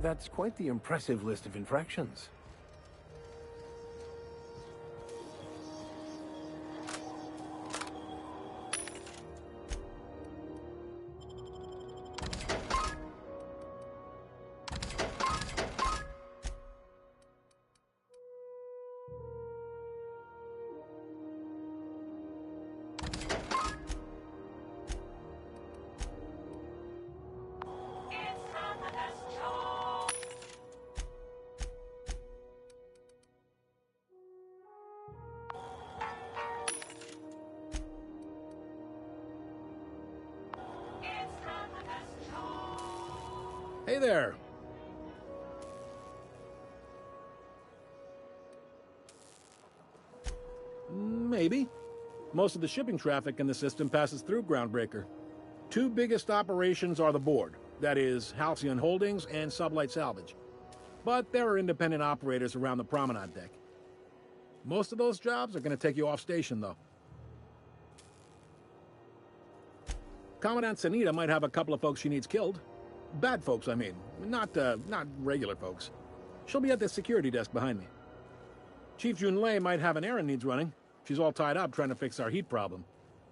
That's quite the impressive list of infractions. Hey there! Maybe. Most of the shipping traffic in the system passes through GroundBreaker. Two biggest operations are the board, that is, Halcyon Holdings and Sublight Salvage. But there are independent operators around the promenade deck. Most of those jobs are going to take you off station, though. Commandant Sanita might have a couple of folks she needs killed. Bad folks, I mean. Not regular folks. She'll be at the security desk behind me. Chief Junlei might have an errand needs running. She's all tied up trying to fix our heat problem.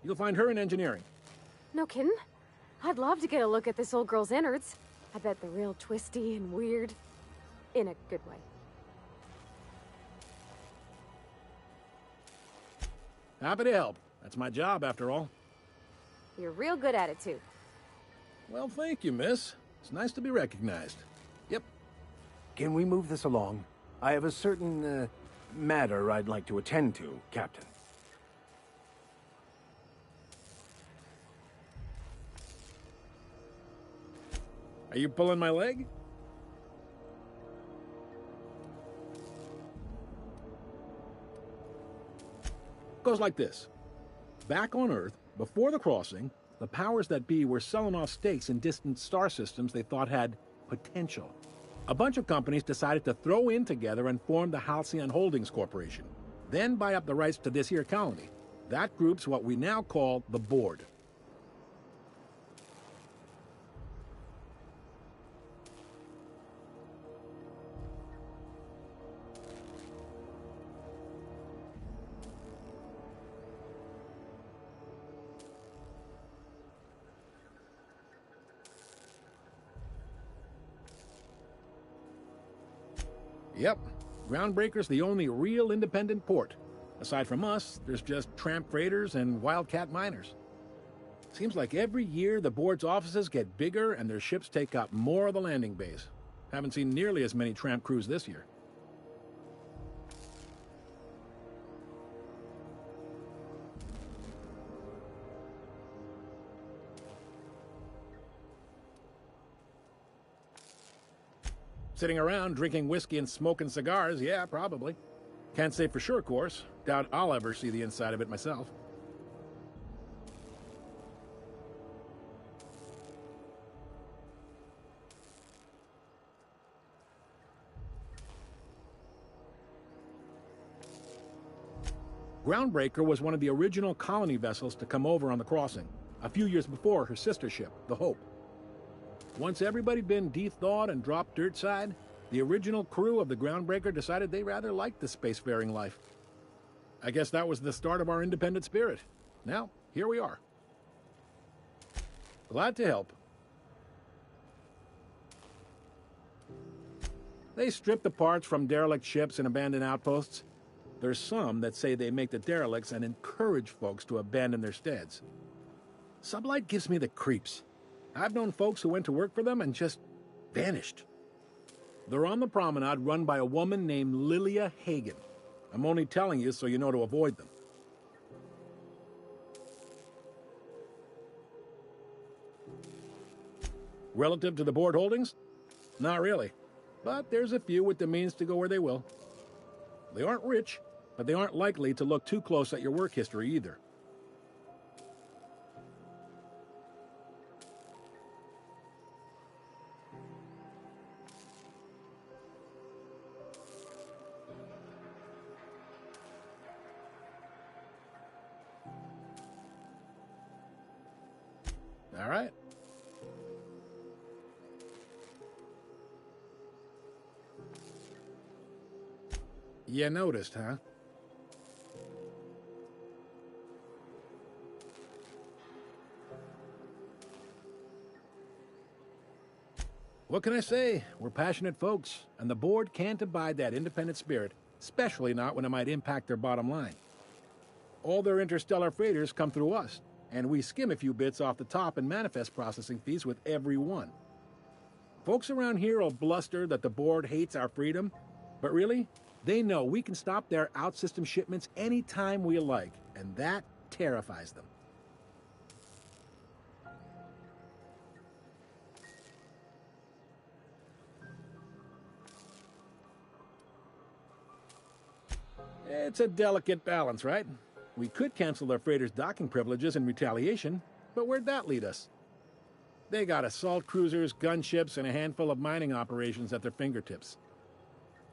You'll find her in engineering. No kidding? I'd love to get a look at this old girl's innards. I bet they're real twisty and weird. In a good way. Happy to help. That's my job, after all. You're real good at it, too. Well, thank you, miss. It's nice to be recognized. Yep. Can we move this along? I have a certain, matter I'd like to attend to, Captain. Are you pulling my leg? Goes like this. Back on Earth, before the crossing, the powers that be were selling off stakes in distant star systems they thought had potential. A bunch of companies decided to throw in together and form the Halcyon Holdings Corporation, then buy up the rights to this here colony. That group's what we now call the Board. Yep, GroundBreaker's the only real independent port. Aside from us, there's just tramp freighters and wildcat miners. Seems like every year the board's offices get bigger and their ships take up more of the landing bays. Haven't seen nearly as many tramp crews this year. Sitting around drinking whiskey and smoking cigars, yeah, probably. Can't say for sure, of course. Doubt I'll ever see the inside of it myself. GroundBreaker was one of the original colony vessels to come over on the crossing, a few years before her sister ship, the Hope. Once everybody'd been de-thawed and dropped dirt side, the original crew of the GroundBreaker decided they rather liked the spacefaring life. I guess that was the start of our independent spirit. Now, here we are. Glad to help. They strip the parts from derelict ships and abandoned outposts. There's some that say they make the derelicts and encourage folks to abandon their steads. Sublight gives me the creeps. I've known folks who went to work for them and just vanished. They're on the promenade run by a woman named Lilia Hagen. I'm only telling you so you know to avoid them. Relative to the board holdings? Not really. But there's a few with the means to go where they will. They aren't rich, but they aren't likely to look too close at your work history either. All right. You noticed, huh? What can I say? We're passionate folks, and the board can't abide that independent spirit, especially not when it might impact their bottom line. All their interstellar freighters come through us, and we skim a few bits off the top in manifest processing fees with every one. Folks around here will bluster that the board hates our freedom, but really, they know we can stop their out-system shipments anytime we like, and that terrifies them. It's a delicate balance, right? We could cancel their freighters' docking privileges in retaliation, but where'd that lead us? They got assault cruisers, gunships, and a handful of mining operations at their fingertips.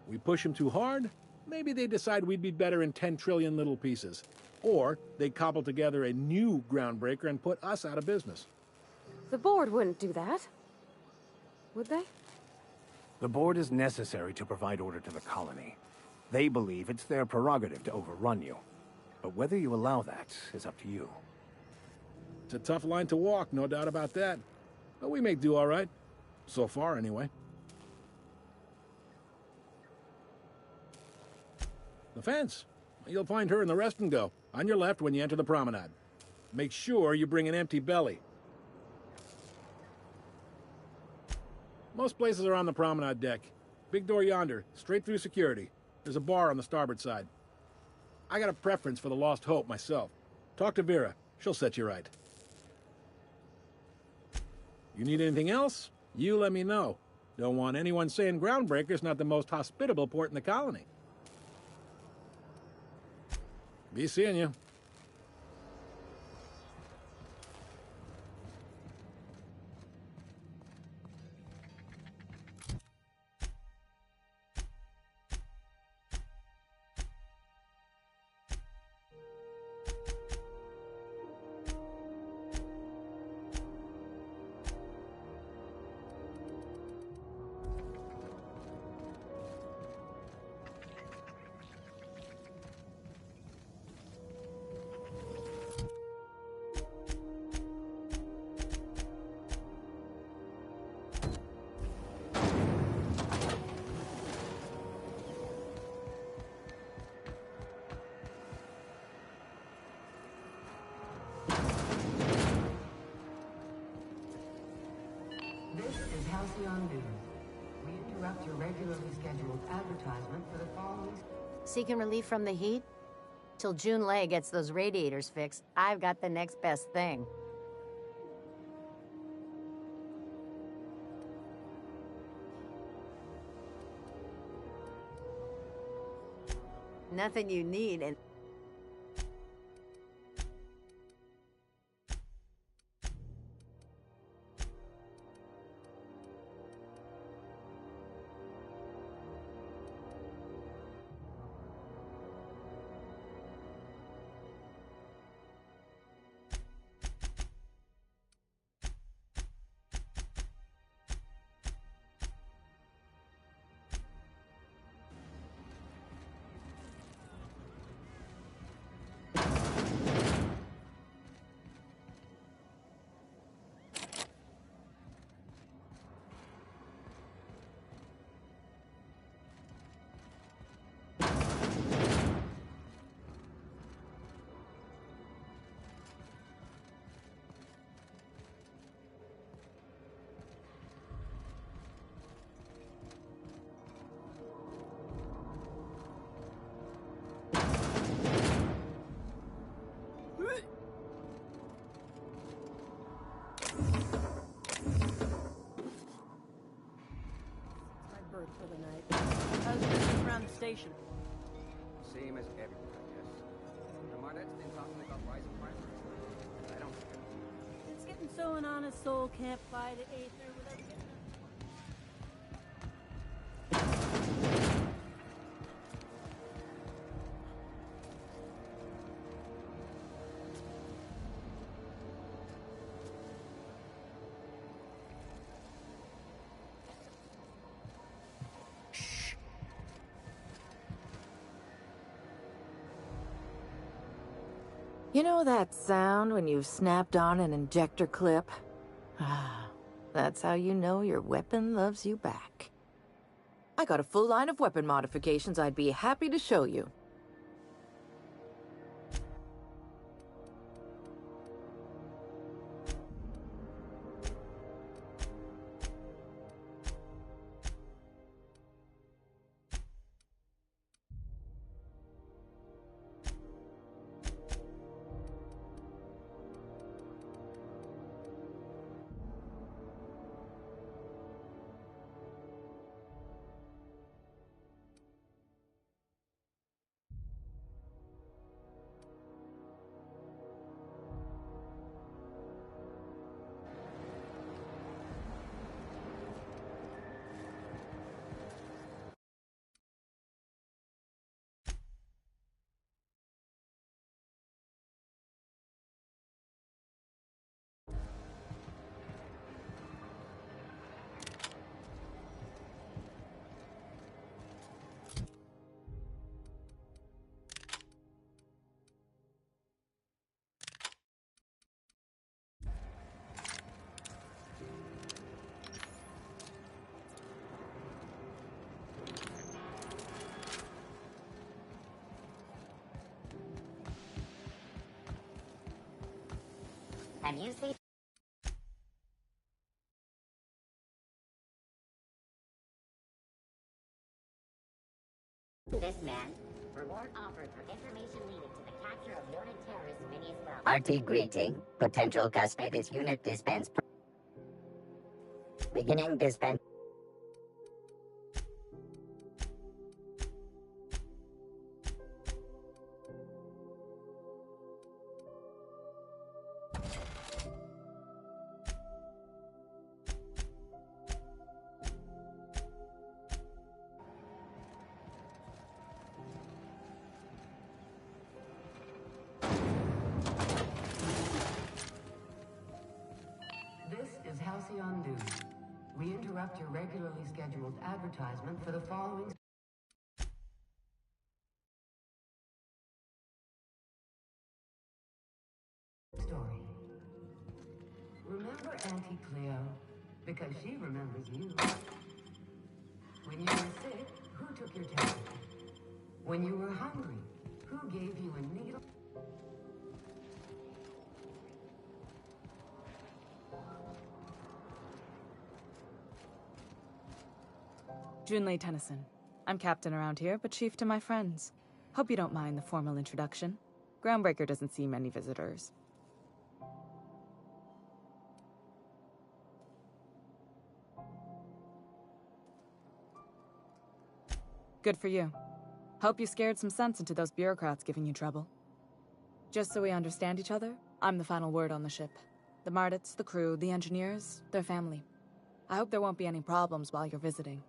We push them too hard, maybe they decide we'd be better in 10 trillion little pieces. Or they cobble together a new groundbreaker and put us out of business. The board wouldn't do that. Would they? The board is necessary to provide order to the colony. They believe it's their prerogative to overrun you. But whether you allow that is up to you. It's a tough line to walk, no doubt about that. But we may do all right. So far, anyway. The fence. You'll find her in the rest and go, on your left when you enter the promenade. Make sure you bring an empty belly. Most places are on the promenade deck. Big door yonder, straight through security. There's a bar on the starboard side. I got a preference for the Lost Hope myself. Talk to Vera. She'll set you right. You need anything else? You let me know. Don't want anyone saying Groundbreaker's not the most hospitable port in the colony. Be seeing you. We interrupt your regularly scheduled advertisement for the following... Seeking relief from the heat? Till June Lay gets those radiators fixed, I've got the next best thing. Nothing you need, and... For the night. How's business around the station? Same as everywhere, I guess. The Marnette's been talking about rising prices. I don't care. It's getting so an honest soul can't buy the Aether without getting You know that sound when you've snapped on an injector clip? Ah, that's how you know your weapon loves you back. I got a full line of weapon modifications I'd be happy to show you. Have you seen this man? Reward offered for information leading to the capture of unit terrorist Minius Bell. RT greeting. Potential suspect is unit dispense. Beginning dispense. We interrupt your regularly scheduled advertisement for the following story. Remember Auntie Cleo? Because she remembers you. When you were sick, who took your temperature? When you were hungry, who gave you a needle? Junlei Tennyson. I'm captain around here, but chief to my friends. Hope you don't mind the formal introduction. GroundBreaker doesn't see many visitors. Good for you. Hope you scared some sense into those bureaucrats giving you trouble. Just so we understand each other, I'm the final word on the ship. The Mardits, the crew, the engineers, their family. I hope there won't be any problems while you're visiting.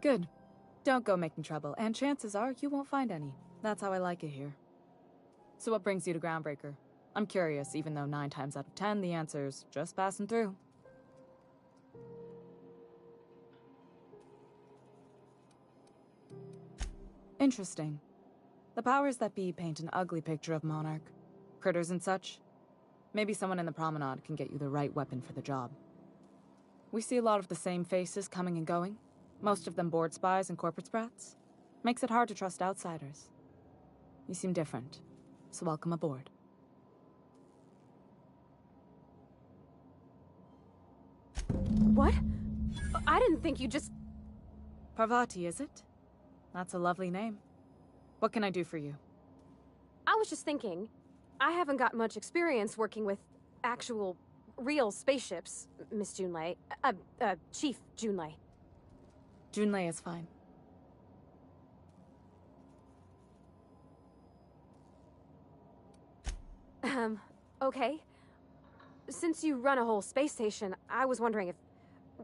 Good. Don't go making trouble, and chances are you won't find any. That's how I like it here. So what brings you to GroundBreaker? I'm curious, even though 9 times out of 10 the answer's just passing through. Interesting. The powers that be paint an ugly picture of Monarch. Critters and such. Maybe someone in the promenade can get you the right weapon for the job. We see a lot of the same faces coming and going. Most of them board spies and corporate sprats. Makes it hard to trust outsiders. You seem different, so welcome aboard. What? I didn't think you just... Parvati, is it? That's a lovely name. What can I do for you? I was just thinking, I haven't got much experience working with actual, real spaceships, Miss Junlei. Chief Junlei. Junlei is fine. Okay. Since you run a whole space station, I was wondering if...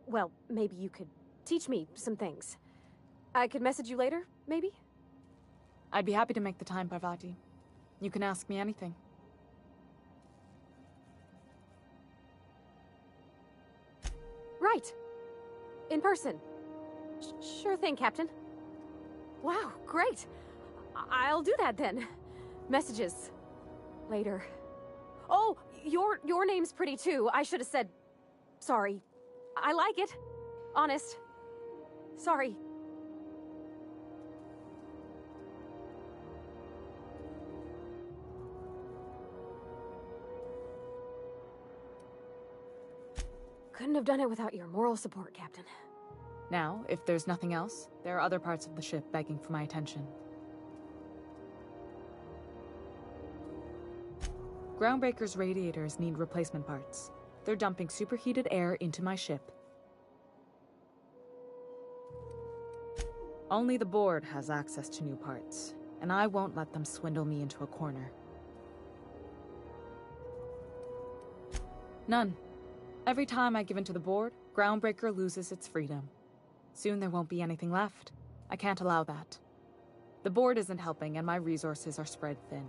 Well, maybe you could teach me some things. I could message you later, maybe? I'd be happy to make the time, Parvati. You can ask me anything. Right. In person. Sure thing, Captain. Wow, great. I'll do that then. Messages. Later. Oh, your name's pretty too. I should have said... Sorry. I like it. Honest. Sorry. Couldn't have done it without your moral support, Captain. Now, if there's nothing else, there are other parts of the ship begging for my attention. GroundBreaker's radiators need replacement parts. They're dumping superheated air into my ship. Only the board has access to new parts, and I won't let them swindle me into a corner. None. Every time I give in to the board, GroundBreaker loses its freedom. Soon there won't be anything left. I can't allow that. The board isn't helping, and my resources are spread thin.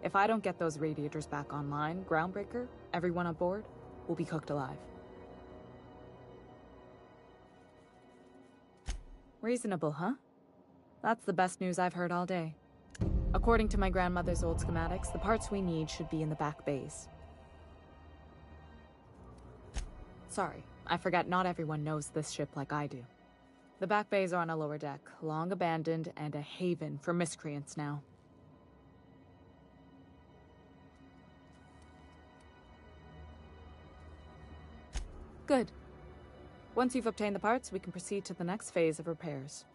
If I don't get those radiators back online, GroundBreaker, everyone on board, will be cooked alive. Reasonable, huh? That's the best news I've heard all day. According to my grandmother's old schematics, the parts we need should be in the back bays. Sorry, I forgot not everyone knows this ship like I do. The back bays are on a lower deck, long abandoned and a haven for miscreants now. Good. Once you've obtained the parts, we can proceed to the next phase of repairs.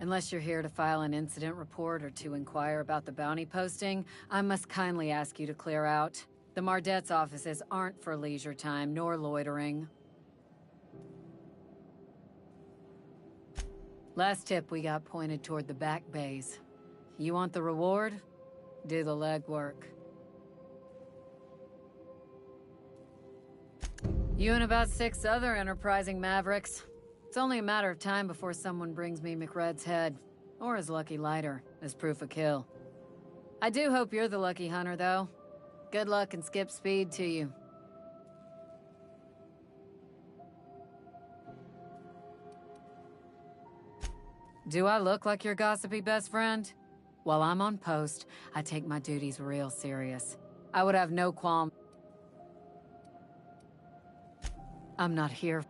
Unless you're here to file an incident report or to inquire about the bounty posting, I must kindly ask you to clear out. The Mardet's offices aren't for leisure time nor loitering. Last tip we got pointed toward the back bays. You want the reward? Do the legwork. You and about 6 other enterprising mavericks. It's only a matter of time before someone brings me McRed's head, or his lucky lighter, as proof of kill. I do hope you're the lucky hunter, though. Good luck and skip speed to you. Do I look like your gossipy best friend? While I'm on post, I take my duties real serious. I would have no qualm. I'm not here.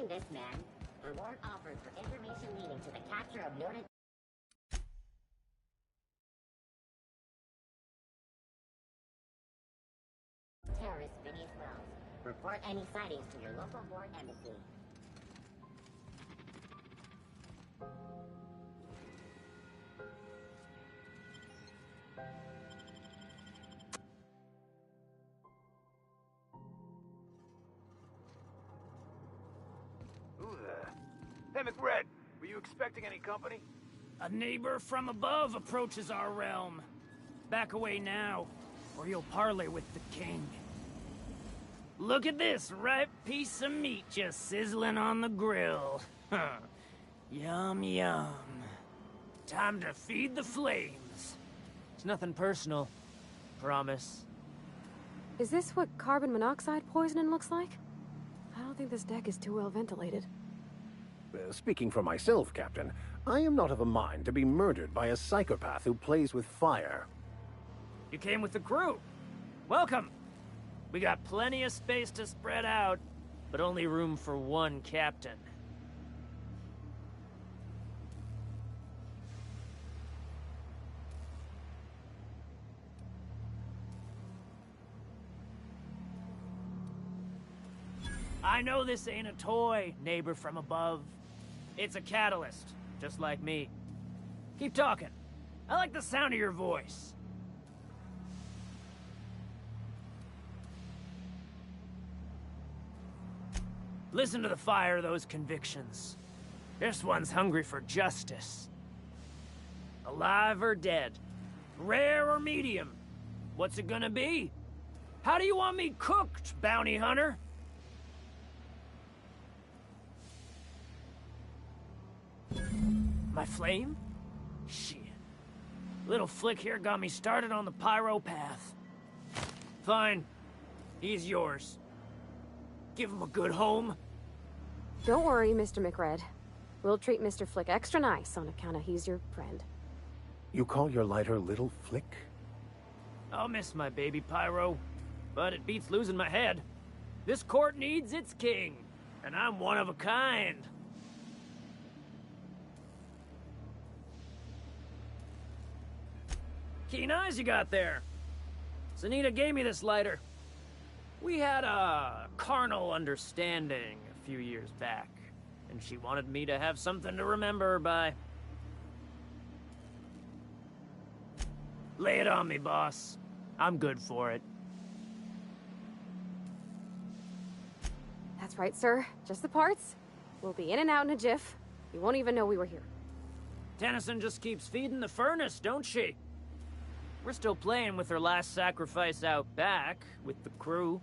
find this man, reward offered for information leading to the capture of noted terrorist beneath Wells. Report any sightings to your local board embassy. Who the... Hey, McRed, were you expecting any company? A neighbor from above approaches our realm. Back away now, or you'll parley with the king. Look at this ripe piece of meat just sizzling on the grill. Yum, yum. Time to feed the flames. It's nothing personal. Promise. Is this what carbon monoxide poisoning looks like? I don't think this deck is too well ventilated. Speaking for myself, Captain, I am not of a mind to be murdered by a psychopath who plays with fire. You came with the crew. Welcome. We got plenty of space to spread out, but only room for one captain. I know this ain't a toy, neighbor from above. It's a catalyst, just like me. Keep talking. I like the sound of your voice. Listen to the fire of those convictions. This one's hungry for justice. Alive or dead? Rare or medium? What's it gonna be? How do you want me cooked, bounty hunter? My flame? Shit. Little flick here got me started on the pyro path. Fine. He's yours. Give him a good home. Don't worry, Mr. McRed. We'll treat Mr. Flick extra nice on account of he's your friend. You call your lighter Little Flick? I'll miss my baby pyro, but it beats losing my head. This court needs its king, and I'm one of a kind. Keen eyes you got there. Sunita gave me this lighter. We had a carnal understanding a few years back, and she wanted me to have something to remember her by. Lay it on me, boss. I'm good for it. That's right, sir. Just the parts. We'll be in and out in a jiff. You won't even know we were here. Tennyson just keeps feeding the furnace, don't she? We're still playing with her last sacrifice out back, with the crew.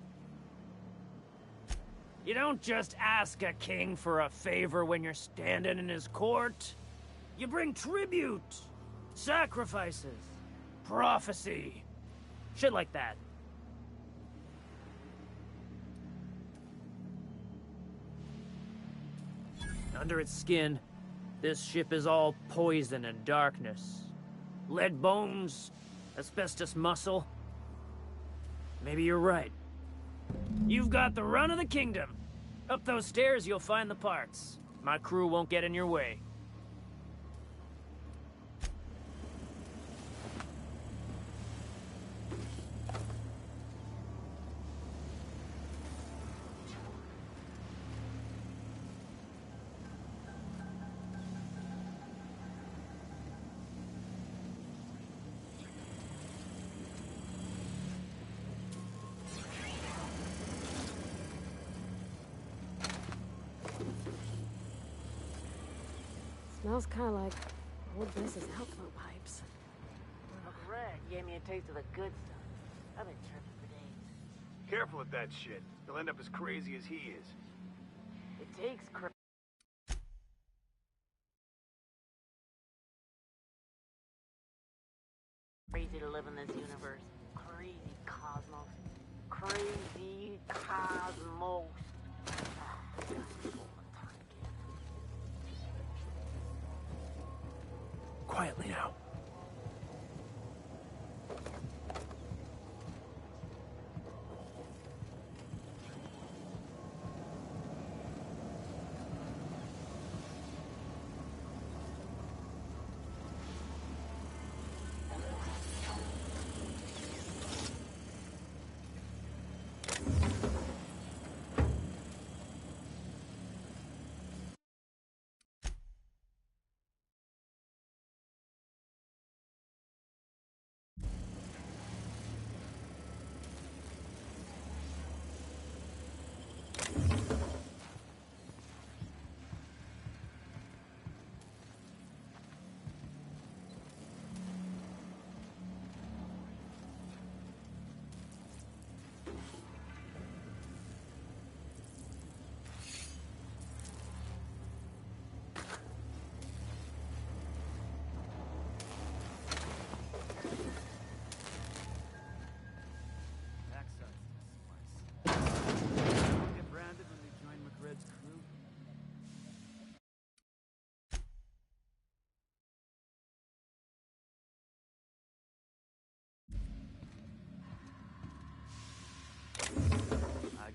You don't just ask a king for a favor when you're standing in his court. You bring tribute, sacrifices, prophecy, shit like that. Under its skin, this ship is all poison and darkness. Lead bones, asbestos muscle. Maybe you're right. You've got the run of the kingdom. Up those stairs, you'll find the parts. My crew won't get in your way. Smells kind of like old Bliss's outflow pipes. Red gave me a taste of the good stuff. I've been tripping for days. Careful with that shit. You'll end up as crazy as he is. It takes crazy to live in this universe. Crazy cosmos. Crazy cosmos. Quietly now.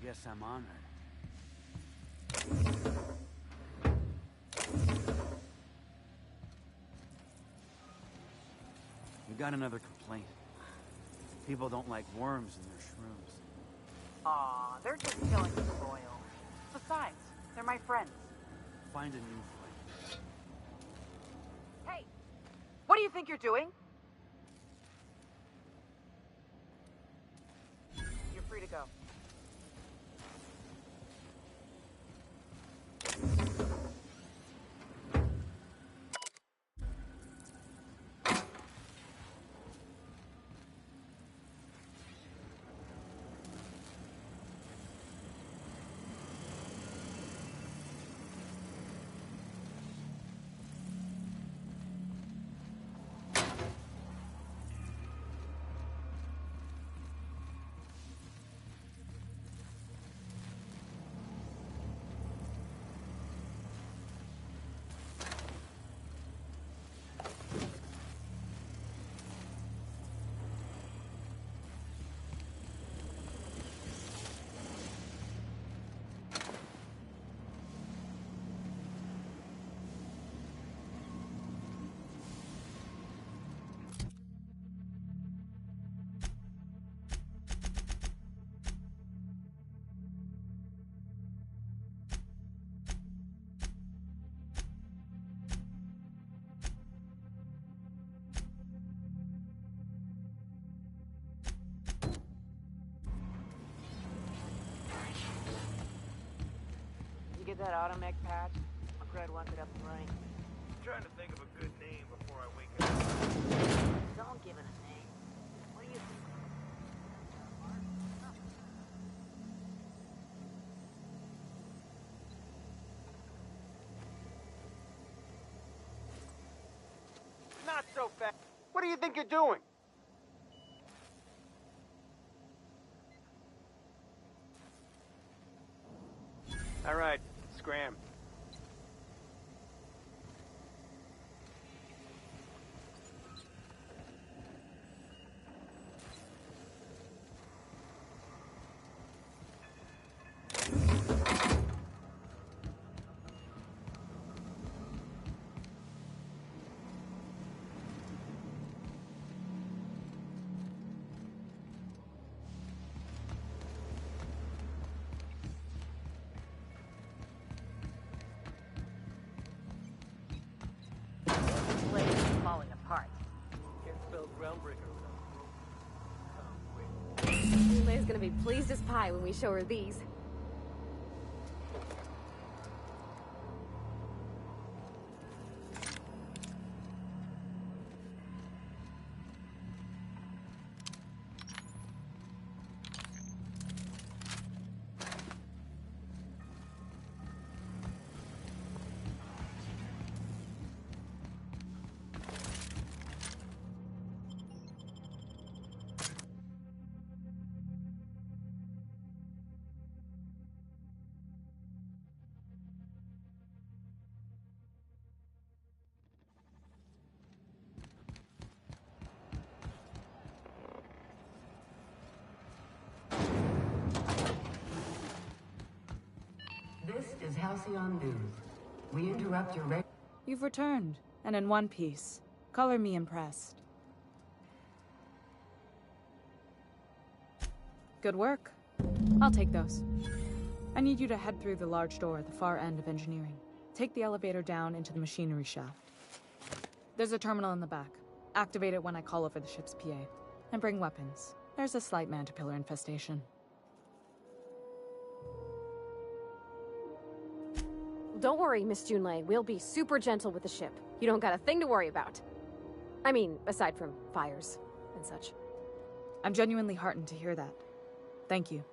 Guess I'm honored. We got another complaint. People don't like worms in their shrooms. Aw, they're just killing the soil. Besides, they're my friends. Find a new friend. Hey, what do you think you're doing? You're free to go. Get that automech patch? McRed wants it up and running. I'm trying to think of a good name before I wake up. Don't give it a name. What do you think? Not so fast. What do you think you're doing? All right, scram. Falling apart. Can't spell GroundBreaker without. Jule's gonna be pleased as pie when we show her these. This is Halcyon News. We interrupt your You've returned, and in one piece. Color me impressed. Good work. I'll take those. I need you to head through the large door at the far end of engineering. Take the elevator down into the machinery shaft. There's a terminal in the back. Activate it when I call over the ship's PA. And bring weapons. There's a slight mantipillar infestation. Don't worry, Miss Junlei. We'll be super gentle with the ship. You don't got a thing to worry about. I mean, aside from fires and such. I'm genuinely heartened to hear that. Thank you.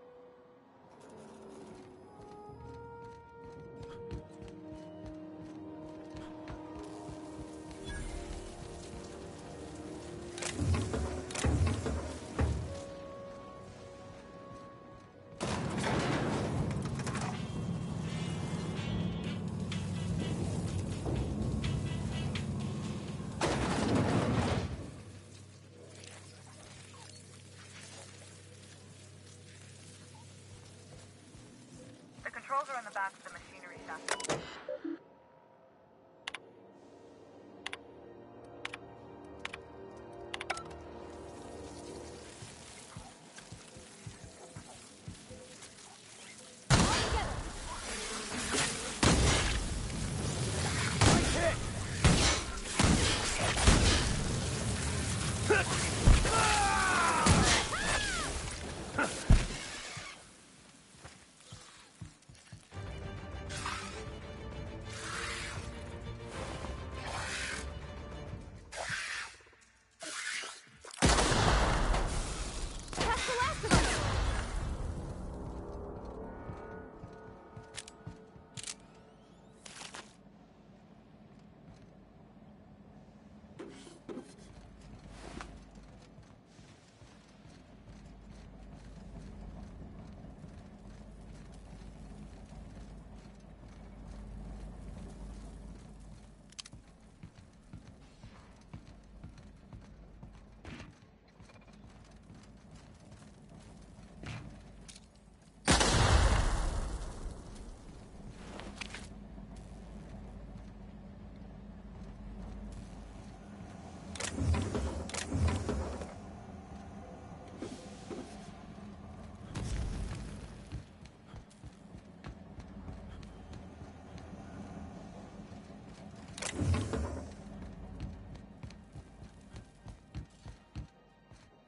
Controls are in the back of the machinery shaft.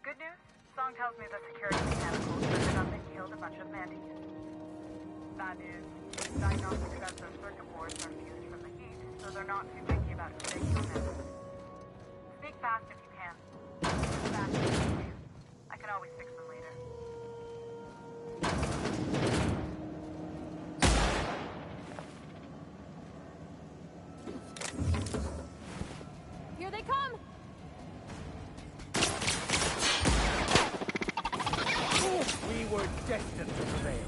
Good news? Song tells me the security mechanicals turned up and killed a bunch of mantis. Bad news. Diagnostic sets of circuit boards are fused from the heat, so they're not too picky about who they kill next. Sneak fast if you can. Fast if you can. I can always fix them later. Here they come! We were destined to prevail.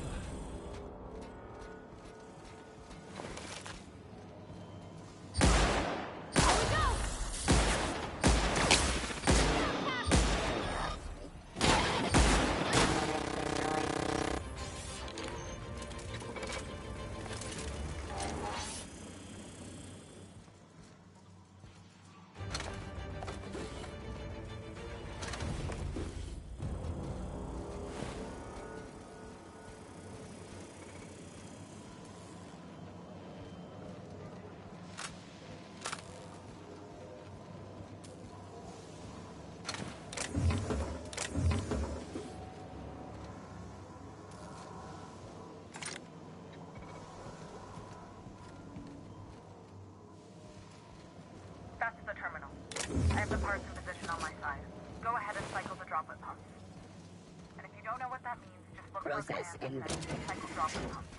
That's the terminal. I have the parts in position on my side. Go ahead and cycle the droplet pumps. And if you don't know what that means, just look Process for a command that says cycle droplet pumps.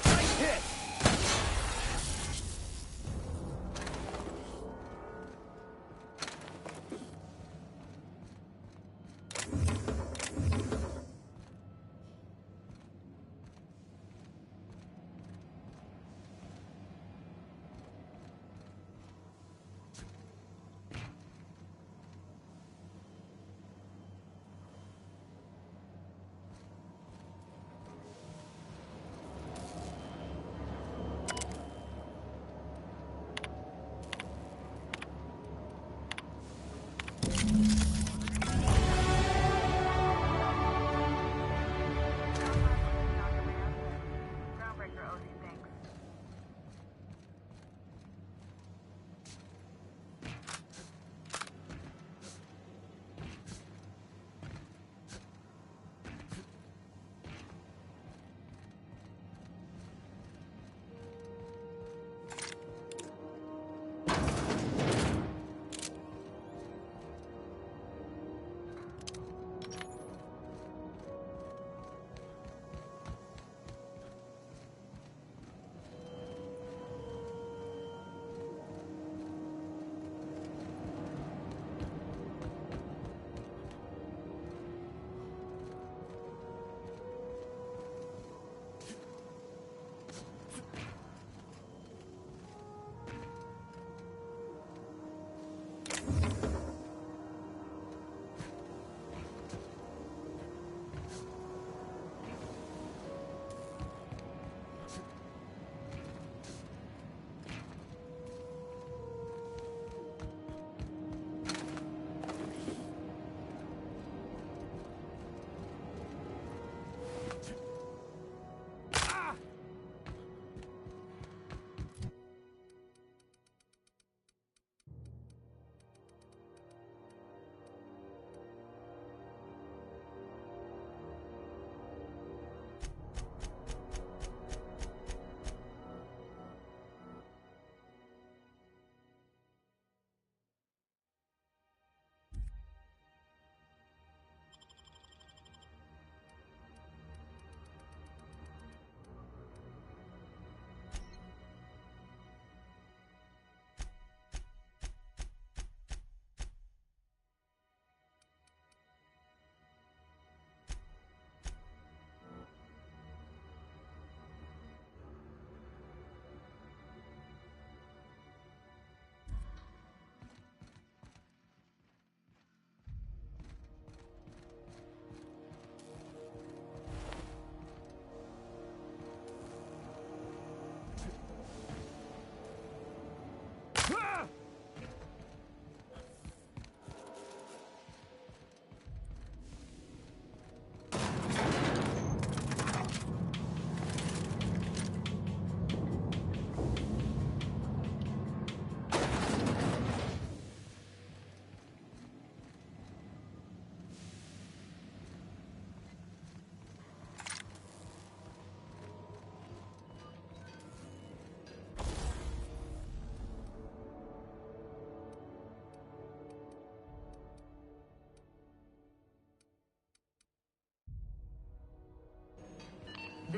Nice hit!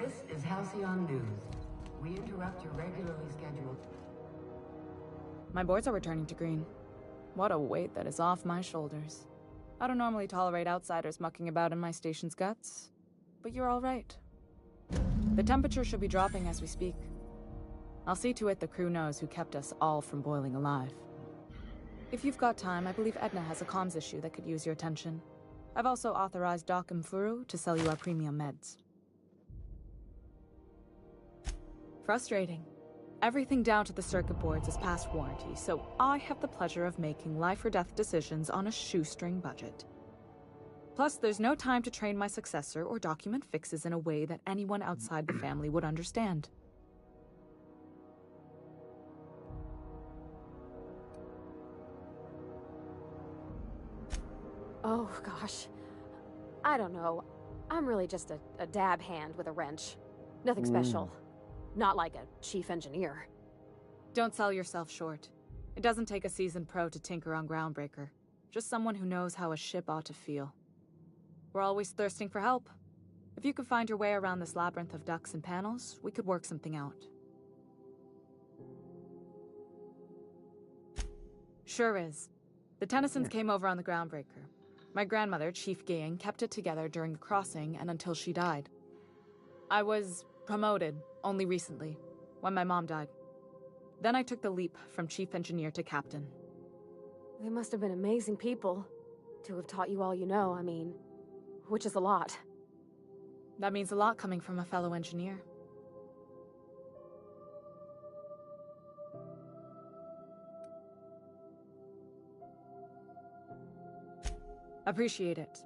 This is Halcyon News. We interrupt your regularly scheduled... My boards are returning to green. What a weight that is off my shoulders. I don't normally tolerate outsiders mucking about in my station's guts, but you're all right. The temperature should be dropping as we speak. I'll see to it the crew knows who kept us all from boiling alive. If you've got time, I believe Edna has a comms issue that could use your attention. I've also authorized Doc and Furu to sell you our premium meds. Frustrating. Everything down to the circuit boards is past warranty, so I have the pleasure of making life or death decisions on a shoestring budget. Plus, there's no time to train my successor or document fixes in a way that anyone outside the family would understand. Oh, gosh. I don't know. I'm really just a dab hand with a wrench. Nothing special. Not like a chief engineer. Don't sell yourself short. It doesn't take a seasoned pro to tinker on GroundBreaker. Just someone who knows how a ship ought to feel. We're always thirsting for help. If you could find your way around this labyrinth of ducts and panels, we could work something out. Sure is. The Tennysons came over on the GroundBreaker. My grandmother, Chief Gang, kept it together during the crossing and until she died. I was promoted only recently, when my mom died. Then I took the leap from chief engineer to captain. They must have been amazing people to have taught you all you know, I mean, which is a lot. That means a lot coming from a fellow engineer. Appreciate it.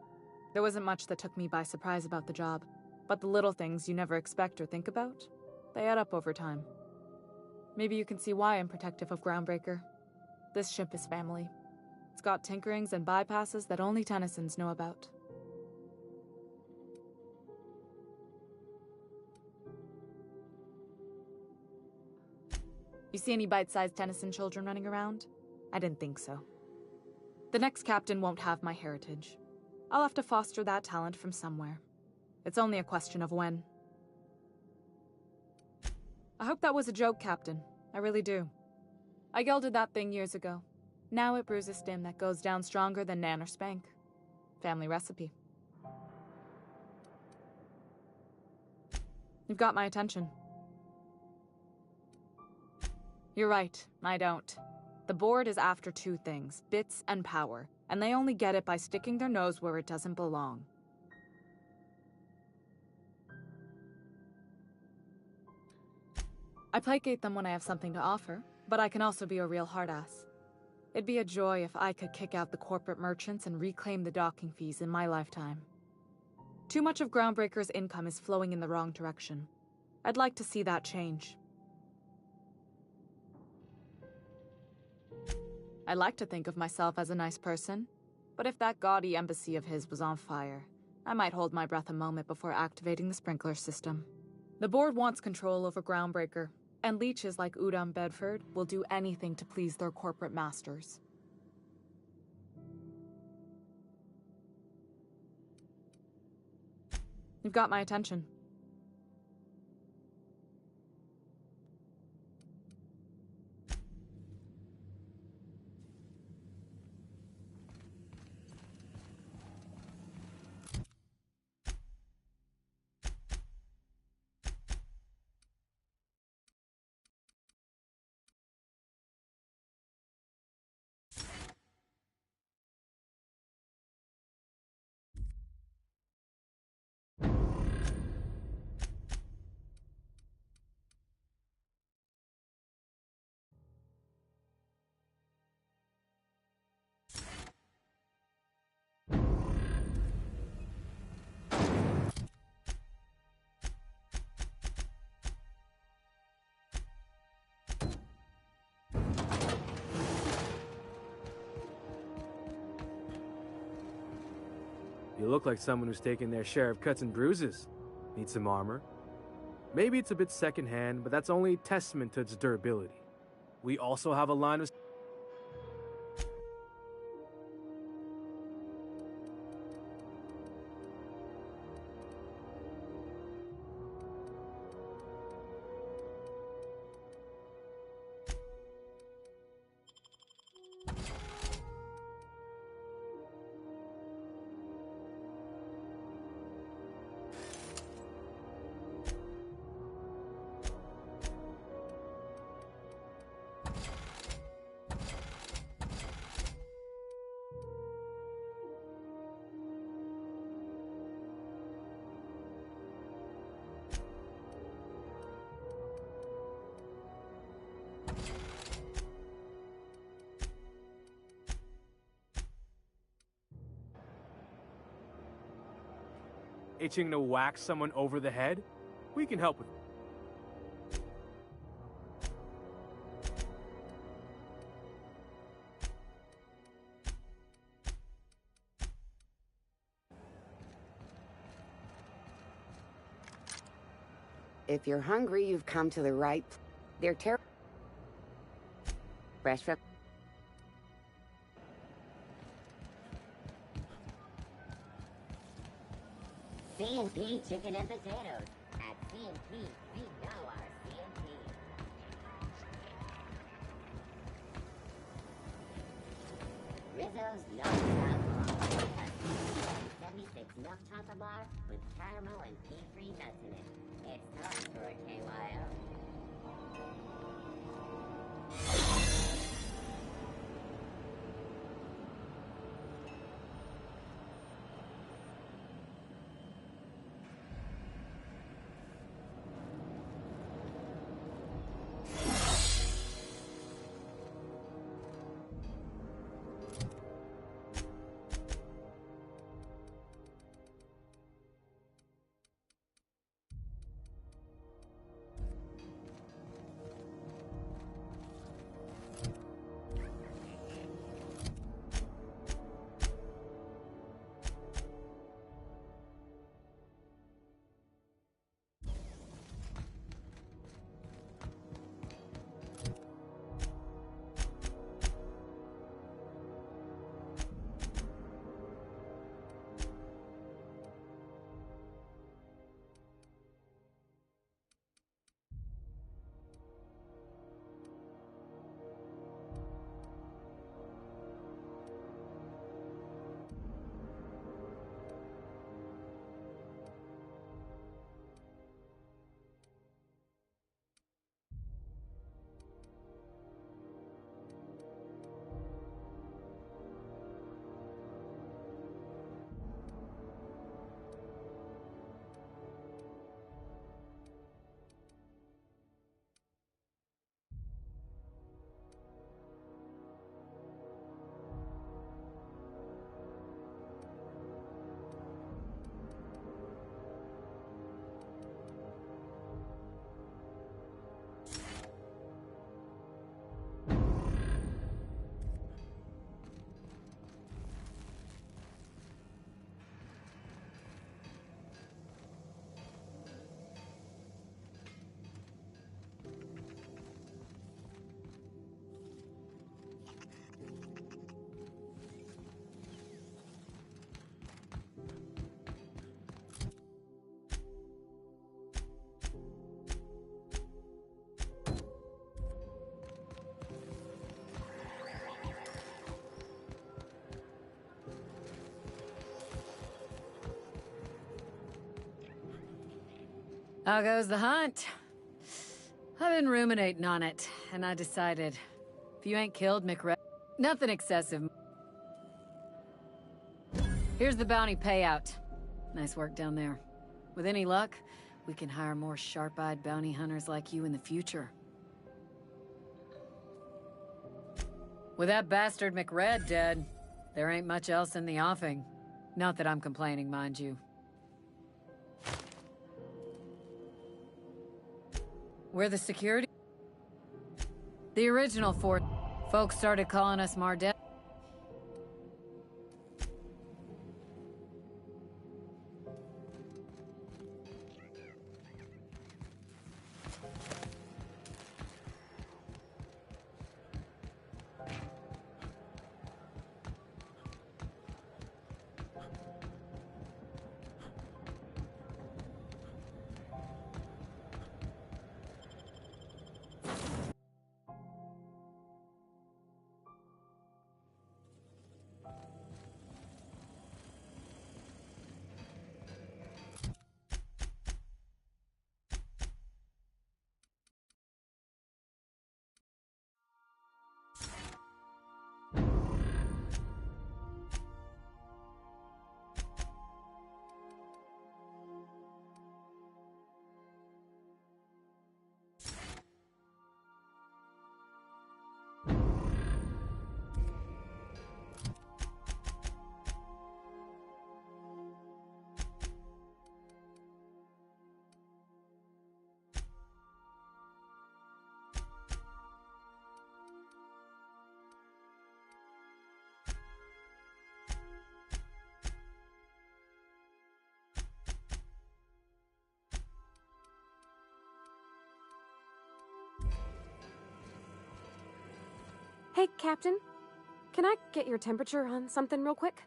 There wasn't much that took me by surprise about the job, but the little things you never expect or think about, they add up over time. Maybe you can see why I'm protective of GroundBreaker. This ship is family. It's got tinkerings and bypasses that only Tennysons know about. You see any bite-sized Tennyson children running around? I didn't think so. The next captain won't have my heritage. I'll have to foster that talent from somewhere. It's only a question of when. I hope that was a joke, Captain. I really do. I gelded that thing years ago. Now it brews a stem that goes down stronger than Nan or Spank. Family recipe. You've got my attention. You're right, I don't. The board is after two things, bits and power, and they only get it by sticking their nose where it doesn't belong. I placate them when I have something to offer, but I can also be a real hard-ass. It'd be a joy if I could kick out the corporate merchants and reclaim the docking fees in my lifetime. Too much of GroundBreaker's income is flowing in the wrong direction. I'd like to see that change. I like to think of myself as a nice person, but if that gaudy embassy of his was on fire, I might hold my breath a moment before activating the sprinkler system. The board wants control over GroundBreaker, and leeches like Udom Bedford will do anything to please their corporate masters. You've got my attention. You look like someone who's taken their share of cuts and bruises. Need some armor? Maybe it's a bit secondhand, but that's only testament to its durability. We also have a line of... itching to whack someone over the head? We can help with it. If you're hungry, you've come to the right. They're terrible. Fresh from. C&P chicken and potatoes. At C&P, we know our C&P. Rizzo's no chocolate. 76 milk chocolate bar with caramel and pea-free nuts in it. It's time for a KYO. How goes the hunt? I've been ruminating on it, and I decided, if you ain't killed McRed, nothing excessive. Here's the bounty payout. Nice work down there. With any luck, we can hire more sharp-eyed bounty hunters like you in the future. With that bastard McRed dead, there ain't much else in the offing. Not that I'm complaining, mind you. Where the security? The original fort. Folks started calling us Mardet. Hey, Captain. Can I get your temperature on something real quick?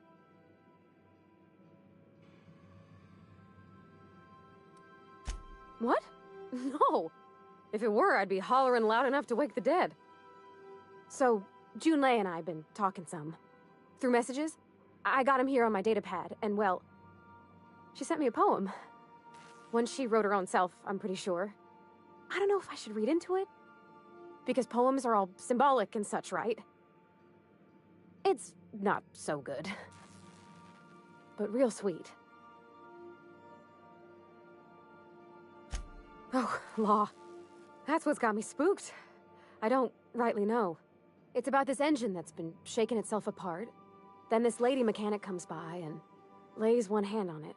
What? No. If it were, I'd be hollering loud enough to wake the dead. So, Junlei and I have been talking some. Through messages. I got him here on my datapad, and well, she sent me a poem. One she wrote her own self, I'm pretty sure. I don't know if I should read into it. Because poems are all symbolic and such, right? It's not so good. But real sweet. Oh, law. That's what's got me spooked. I don't rightly know. It's about this engine that's been shaking itself apart. Then this lady mechanic comes by and lays one hand on it.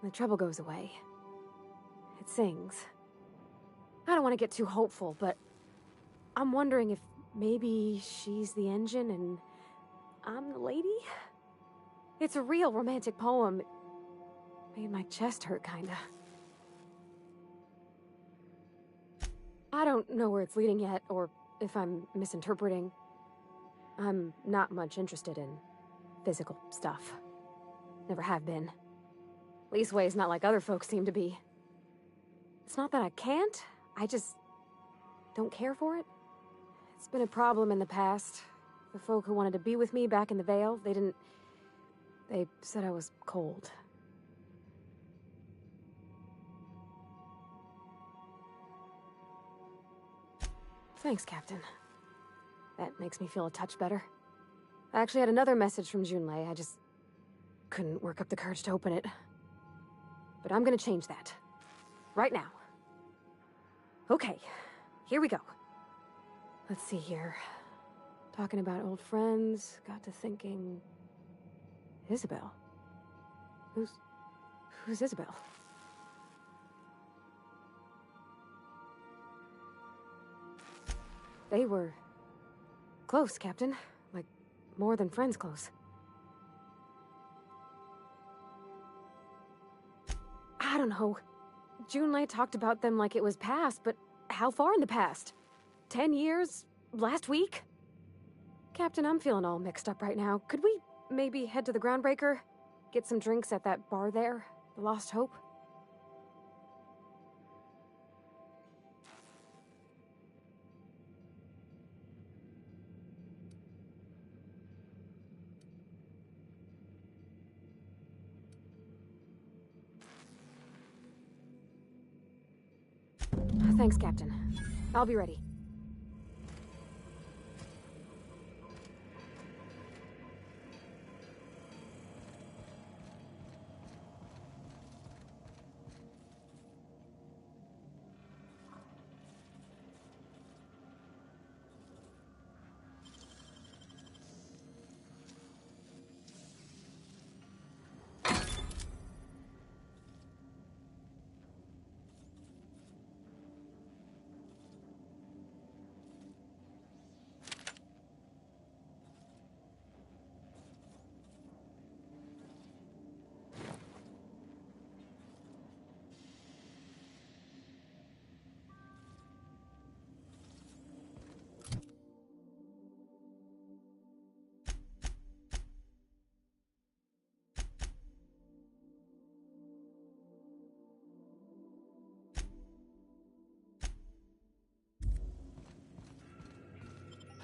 The trouble goes away. It sings. I don't want to get too hopeful, but I'm wondering if maybe she's the engine and I'm the lady? It's a real romantic poem. Made my chest hurt, kinda. I don't know where it's leading yet, or if I'm misinterpreting. I'm not much interested in physical stuff. Never have been. Leastways, not like other folks seem to be. It's not that I can't, I just don't care for it. It's been a problem in the past. The folk who wanted to be with me back in the Vale, they said I was cold. Thanks, Captain. That makes me feel a touch better. I actually had another message from Junlei. I just couldn't work up the courage to open it. But I'm gonna change that. Right now. Okay, here we go. Let's see here. Talking about old friends, got to thinking... Isabel? Who's Isabel? They were... close, Captain. Like, more than friends close. I don't know. Junlei talked about them like it was past, but how far in the past? 10 years? Last week? Captain, I'm feeling all mixed up right now. Could we maybe head to the Groundbreaker? Get some drinks at that bar there? The Lost Hope? Thanks, Captain. I'll be ready.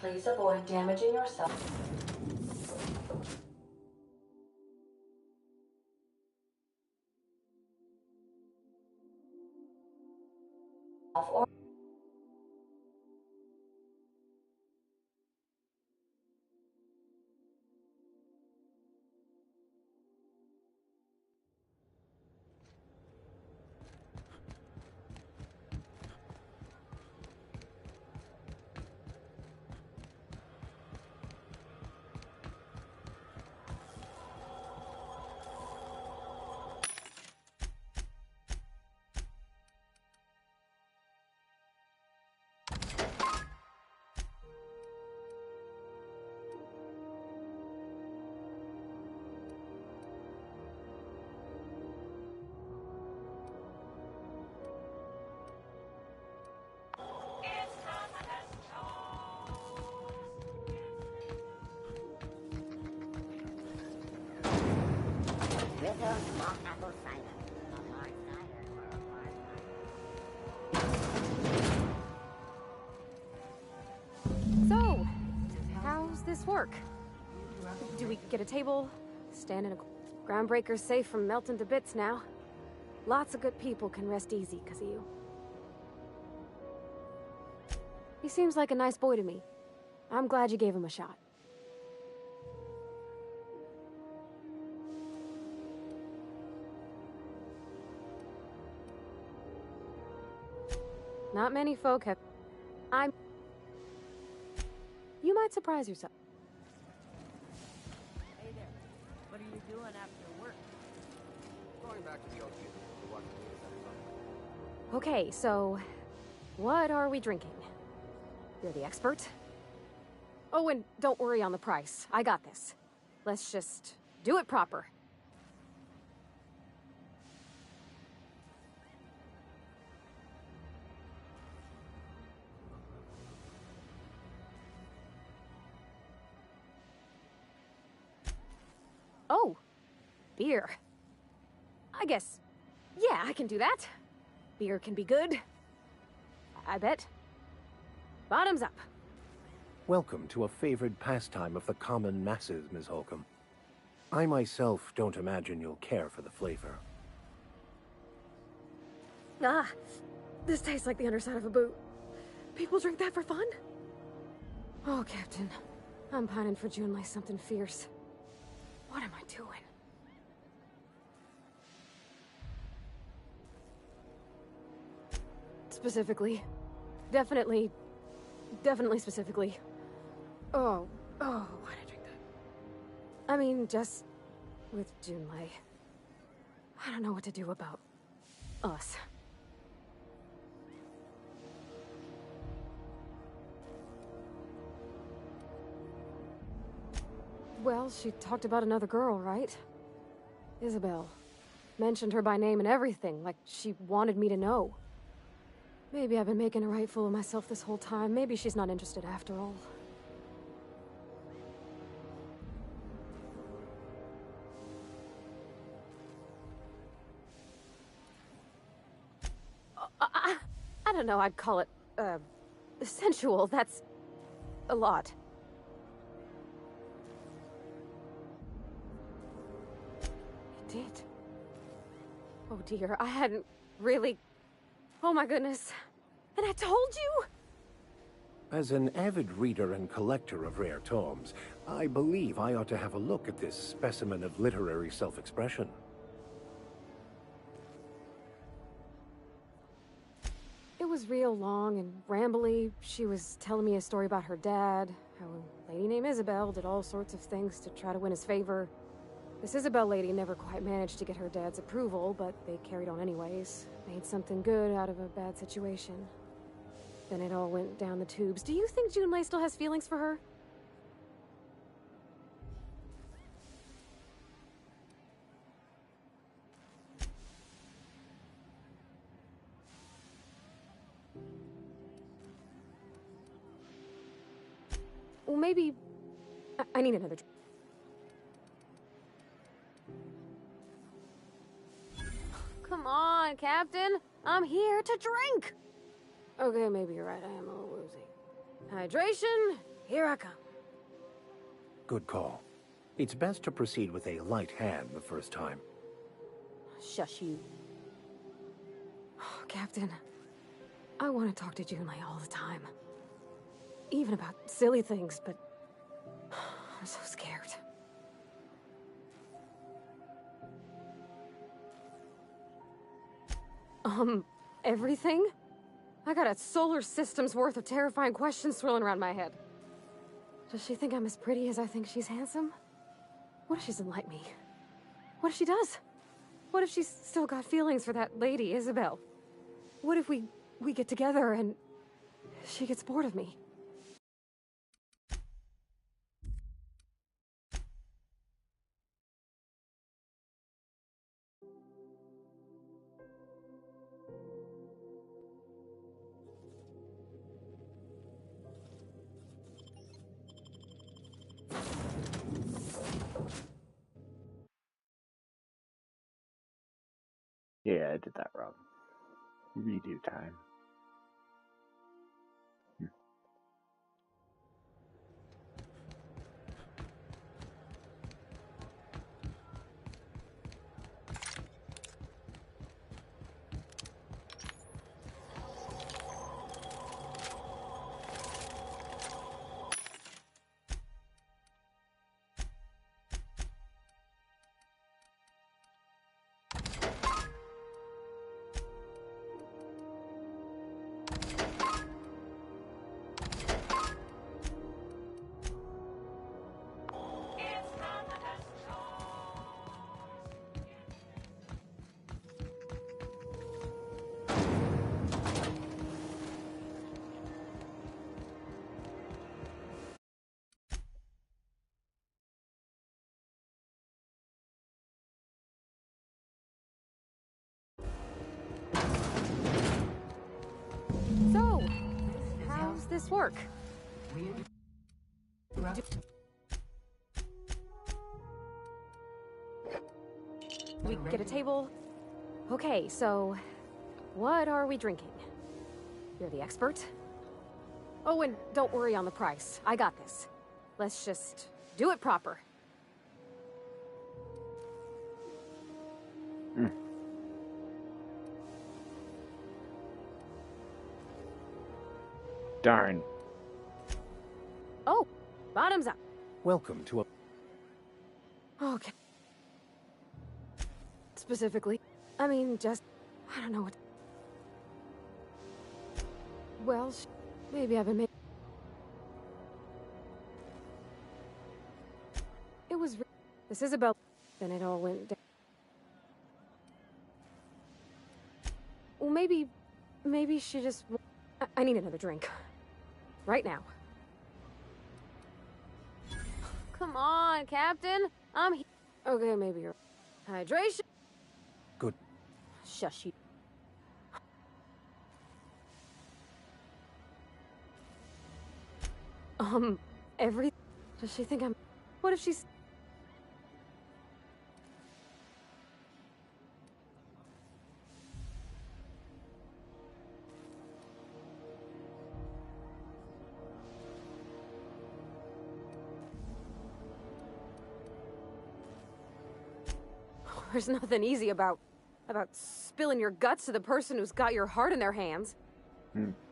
Please avoid damaging yourself. Or small apple cider. A hard cider or a hard cider. So, how's this work? Do we get a table? Stand in a groundbreaker safe from melting to bits now. Lots of good people can rest easy because of you. He seems like a nice boy to me. I'm glad you gave him a shot. Not many folk have... You might surprise yourself. Hey there. What are you doing after work? Going back to the OG to watch the news every month. Okay, so... what are we drinking? You're the expert. Oh, and don't worry on the price. I got this. Let's just do it proper. Oh, beer. I guess, yeah, I can do that. Beer can be good. I bet. Bottoms up. Welcome to a favored pastime of the common masses, Ms. Holcomb. I myself don't imagine you'll care for the flavor. Ah, this tastes like the underside of a boot. People drink that for fun? Oh, Captain, I'm pining for June like something fierce. What am I doing? Specifically. Definitely specifically. Oh, why'd I drink that? I mean, just with Junlei. I don't know what to do about us. Well, she talked about another girl, right? Isabel. Mentioned her by name and everything, like she wanted me to know. Maybe I've been making a right fool of myself this whole time. Maybe she's not interested after all. I don't know, I'd call it, sensual. That's a lot. It did. Oh dear, I hadn't really... Oh my goodness. And I told you? As an avid reader and collector of rare tomes, I believe I ought to have a look at this specimen of literary self-expression. It was real long and rambly. She was telling me a story about her dad, how a lady named Isabel did all sorts of things to try to win his favor. This Isabel lady never quite managed to get her dad's approval, but they carried on anyways. Made something good out of a bad situation. Then it all went down the tubes. Do you think Junlei still has feelings for her? Well, maybe... I need another drink. Come on, Captain. I'm here to drink. Okay, maybe you're right. I am a little woozy. Hydration, here I come. Good call. It's best to proceed with a light hand the first time. Shush you. Oh, Captain, I want to talk to Junlei all the time. Even about silly things, but I'm so scared. Everything? I got a solar system's worth of terrifying questions swirling around my head. Does she think I'm as pretty as I think she's handsome? What if she doesn't like me? What if she does? What if she's still got feelings for that lady, Isabel? What if we get together and she gets bored of me? Yeah, I did that wrong. Redo time. So, how's this work? We get a table. Okay, so what are we drinking? You're the expert. Oh, and don't worry on the price. I got this. Let's just do it proper. Darn. Oh, bottoms up. Welcome to a... Okay. Specifically, I mean, just... I don't know what... Well, maybe I've been making... It was... This is about... Then it all went down. Well, maybe she just... I need another drink. Right now. Come on, Captain. I'm here. Okay, maybe you're... Hydration? Good. Shush you. Every... Does she think I'm... What if she's... There's nothing easy about spilling your guts to the person who's got your heart in their hands.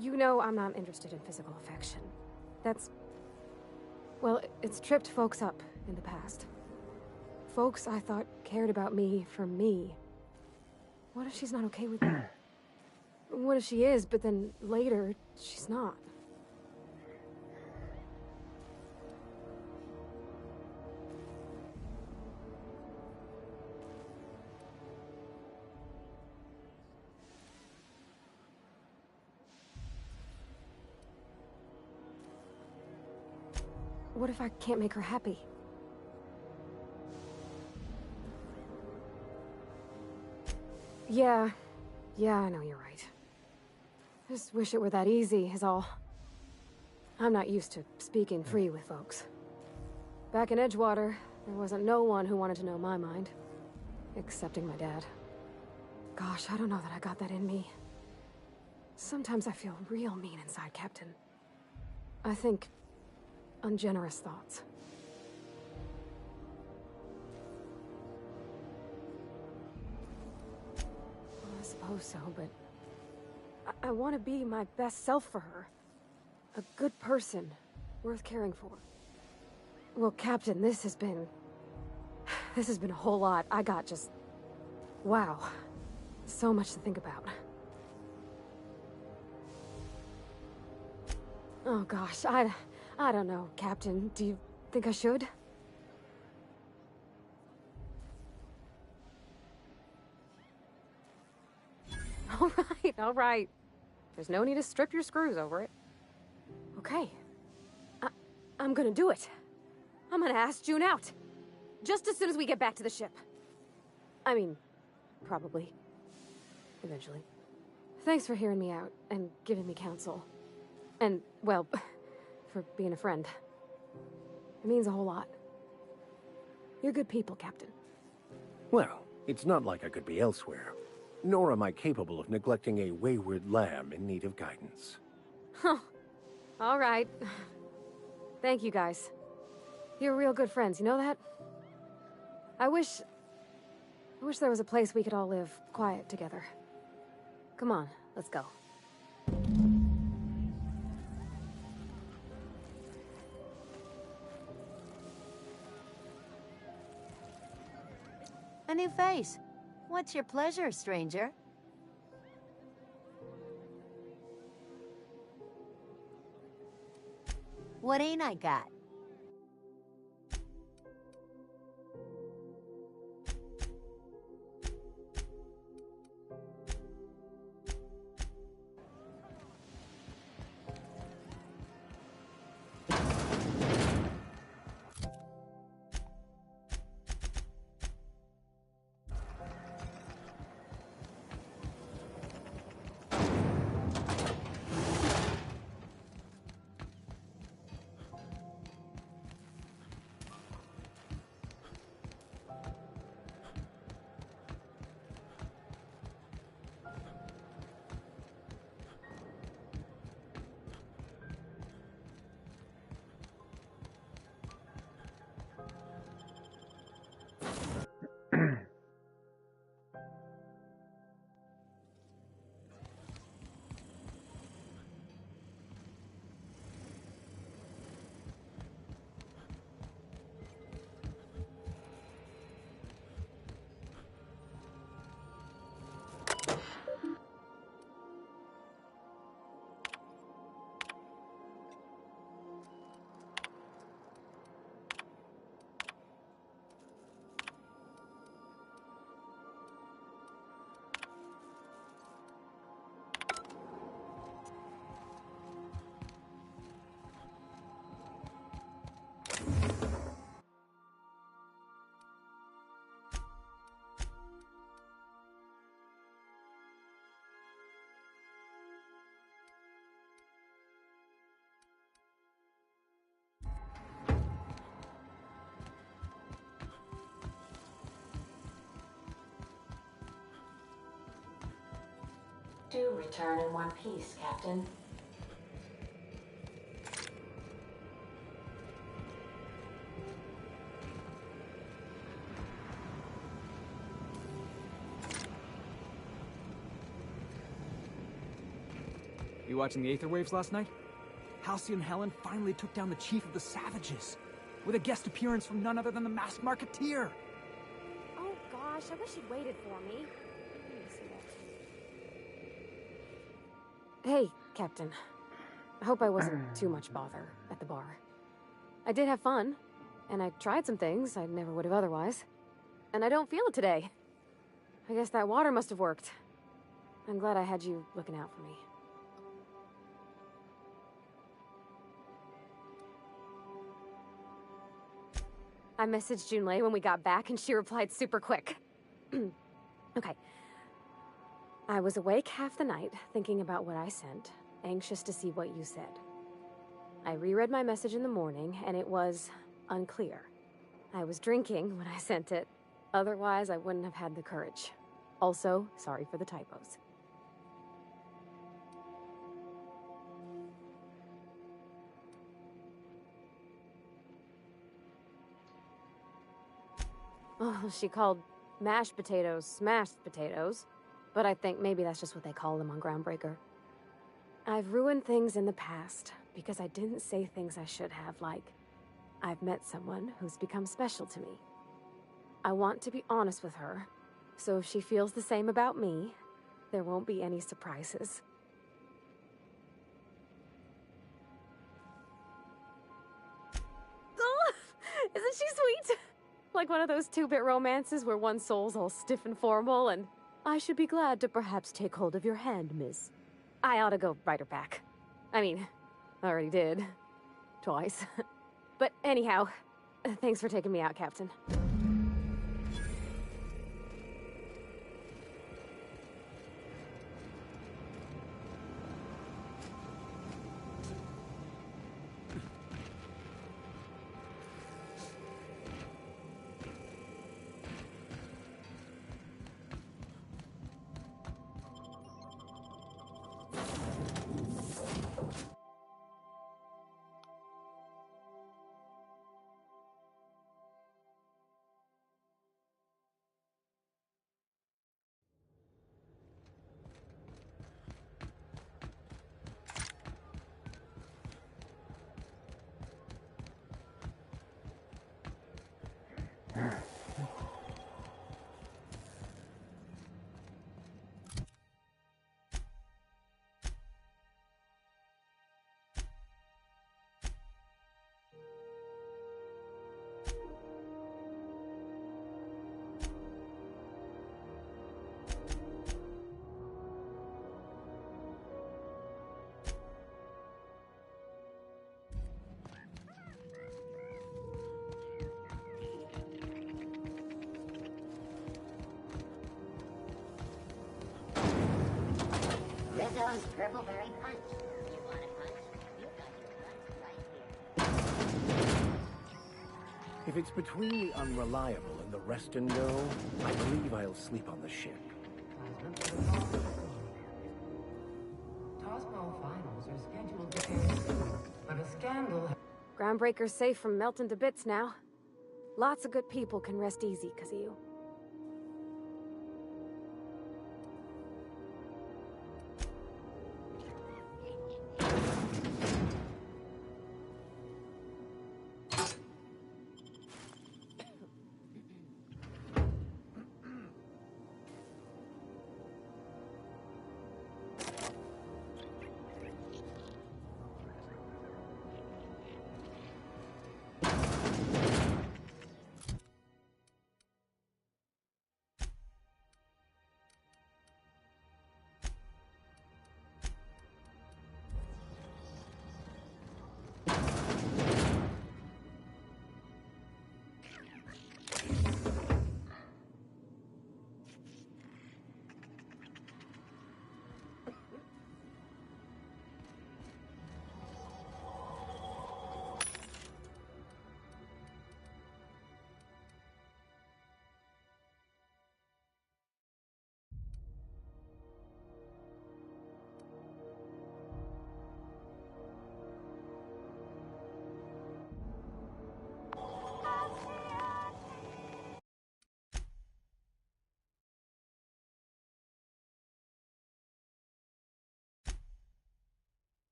You know I'm not interested in physical affection. That's... Well, it's tripped folks up in the past. Folks I thought cared about me for me. What if she's not okay with that? What if she is, but then later, she's not? What if I can't make her happy? Yeah, I know you're right. Just wish it were that easy, is all. I'm not used to speaking free with folks. Back in Edgewater, there wasn't no one who wanted to know my mind. Excepting my dad. Gosh, I don't know that I got that in me. Sometimes I feel real mean inside, Captain. I think... ungenerous thoughts. Well, I suppose so, but... I want to be my best self for her. A good person, worth caring for. Well, Captain, this has been a whole lot. I got just... Wow. So much to think about. Oh gosh, I don't know, Captain. Do you think I should? All right. There's no need to strip your screws over it. Okay. I'm gonna do it. I'm gonna ask June out. Just as soon as we get back to the ship. I mean, probably. Eventually. Thanks for hearing me out and giving me counsel. And, well, for being a friend. It means a whole lot. You're good people, Captain. Well, it's not like I could be elsewhere. Nor am I capable of neglecting a wayward lamb in need of guidance. Huh. All right. Thank you, guys. You're real good friends, you know that? I wish there was a place we could all live quiet together. Come on, let's go. A new face. What's your pleasure, stranger? What ain't I got? Do return in one piece, Captain. You watching the Aether Waves last night? Halcyon Helen finally took down the chief of the Savages, with a guest appearance from none other than the Masked Marketeer. Oh gosh, I wish you'd waited for me. Hey, Captain. I hope I wasn't too much bother at the bar. I did have fun, and I tried some things I never would have otherwise. And I don't feel it today. I guess that water must have worked. I'm glad I had you looking out for me. I messaged Junlei when we got back, and she replied super quick. Okay. I was awake half the night, thinking about what I sent, anxious to see what you said. I reread my message in the morning, and it was unclear. I was drinking when I sent it. Otherwise, I wouldn't have had the courage. Also, sorry for the typos. Oh, she called mashed potatoes smashed potatoes, but I think maybe that's just what they call them on GroundBreaker. I've ruined things in the past because I didn't say things I should have, like, I've met someone who's become special to me. I want to be honest with her, so if she feels the same about me, there won't be any surprises. Oh, isn't she sweet? Like one of those 2-bit romances where one soul's all stiff and formal and, I should be glad to perhaps take hold of your hand, miss. I ought to go write her back. I mean, I already did. Twice. But anyhow, thanks for taking me out, Captain. Rizzo's Dribbleberry Punch. You want a punch? You got your punch right here. If it's between the Unreliable and the Rest and Go, I believe I'll sleep on the ship. Tossball finals are scheduled to end soon, but a scandal. Groundbreaker's safe from melting to bits now. Lots of good people can rest easy because of you.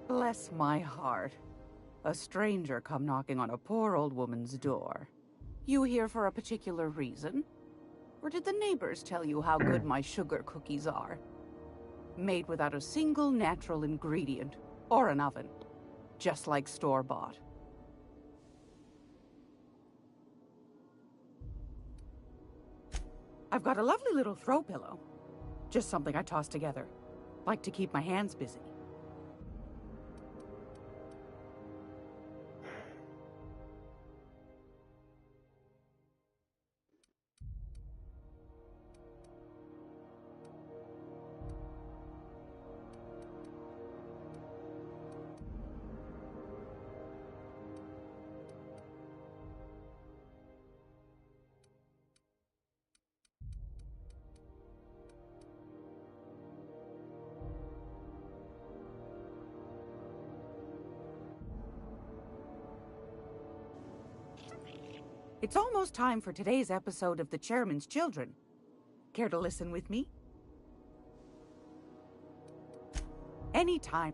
Bless my heart. A stranger come knocking on a poor old woman's door. You here for a particular reason? Or did the neighbors tell you how good my sugar cookies are? Made without a single natural ingredient, or an oven. Just like store-bought. I've got a lovely little throw pillow. Just something I toss together. Like to keep my hands busy. It's almost time for today's episode of The Chairman's Children. Care to listen with me? Anytime.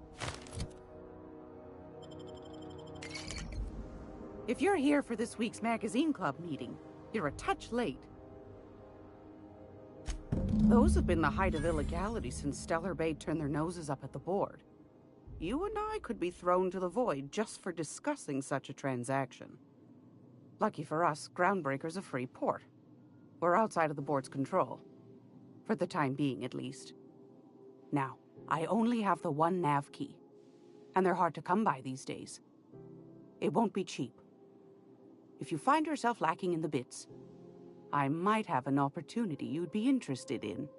If you're here for this week's magazine club meeting, you're a touch late. Those have been the height of illegality since Stellar Bay turned their noses up at the board. You and I could be thrown to the void just for discussing such a transaction. Lucky for us, GroundBreaker's a free port. We're outside of the board's control. For the time being, at least. Now, I only have the one nav key. And they're hard to come by these days. It won't be cheap. If you find yourself lacking in the bits, I might have an opportunity you'd be interested in.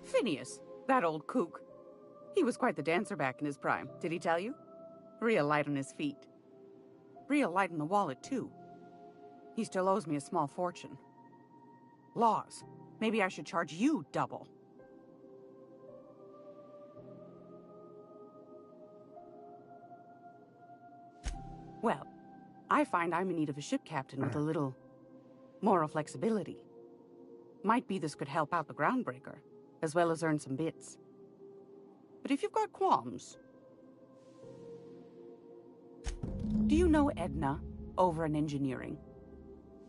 Phineas, that old kook. He was quite the dancer back in his prime, did he tell you? Real light on his feet. Real light on the wallet, too. He still owes me a small fortune. Laws. Maybe I should charge you double. Well, I find I'm in need of a ship captain with a little moral flexibility. Might be this could help out the GroundBreaker, as well as earn some bits. But if you've got qualms... Do you know Edna, over in engineering?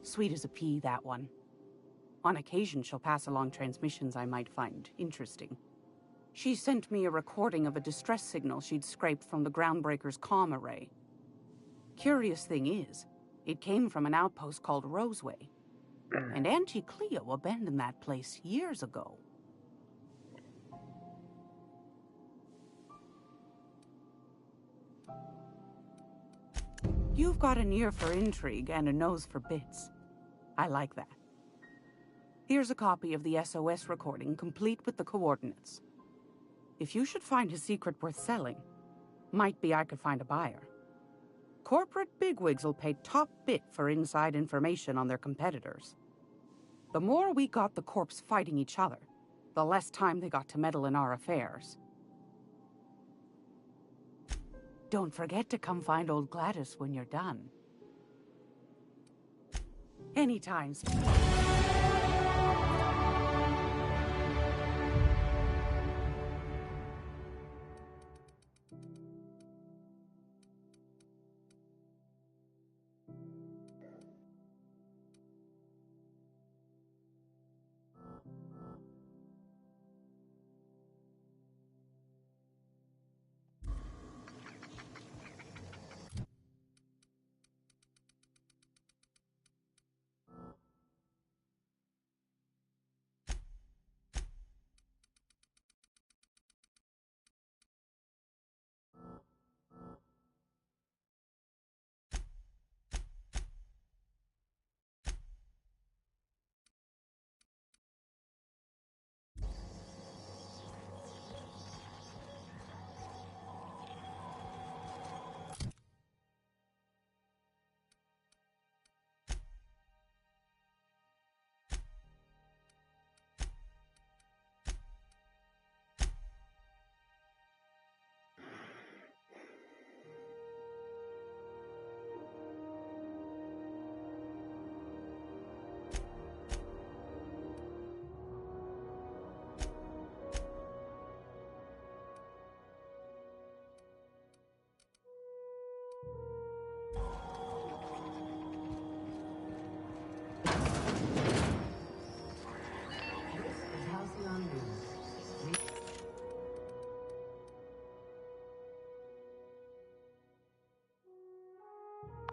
Sweet as a pea, that one. On occasion, she'll pass along transmissions I might find interesting. She sent me a recording of a distress signal she'd scraped from the GroundBreaker's comm array. Curious thing is, it came from an outpost called Roseway. And Auntie Cleo abandoned that place years ago. You've got an ear for intrigue and a nose for bits. I like that. Here's a copy of the SOS recording, complete with the coordinates. If you should find a secret worth selling, might be I could find a buyer. Corporate bigwigs will pay top bit for inside information on their competitors. The more we got the corps fighting each other, the less time they got to meddle in our affairs. Don't forget to come find old Gladys when you're done. Anytime.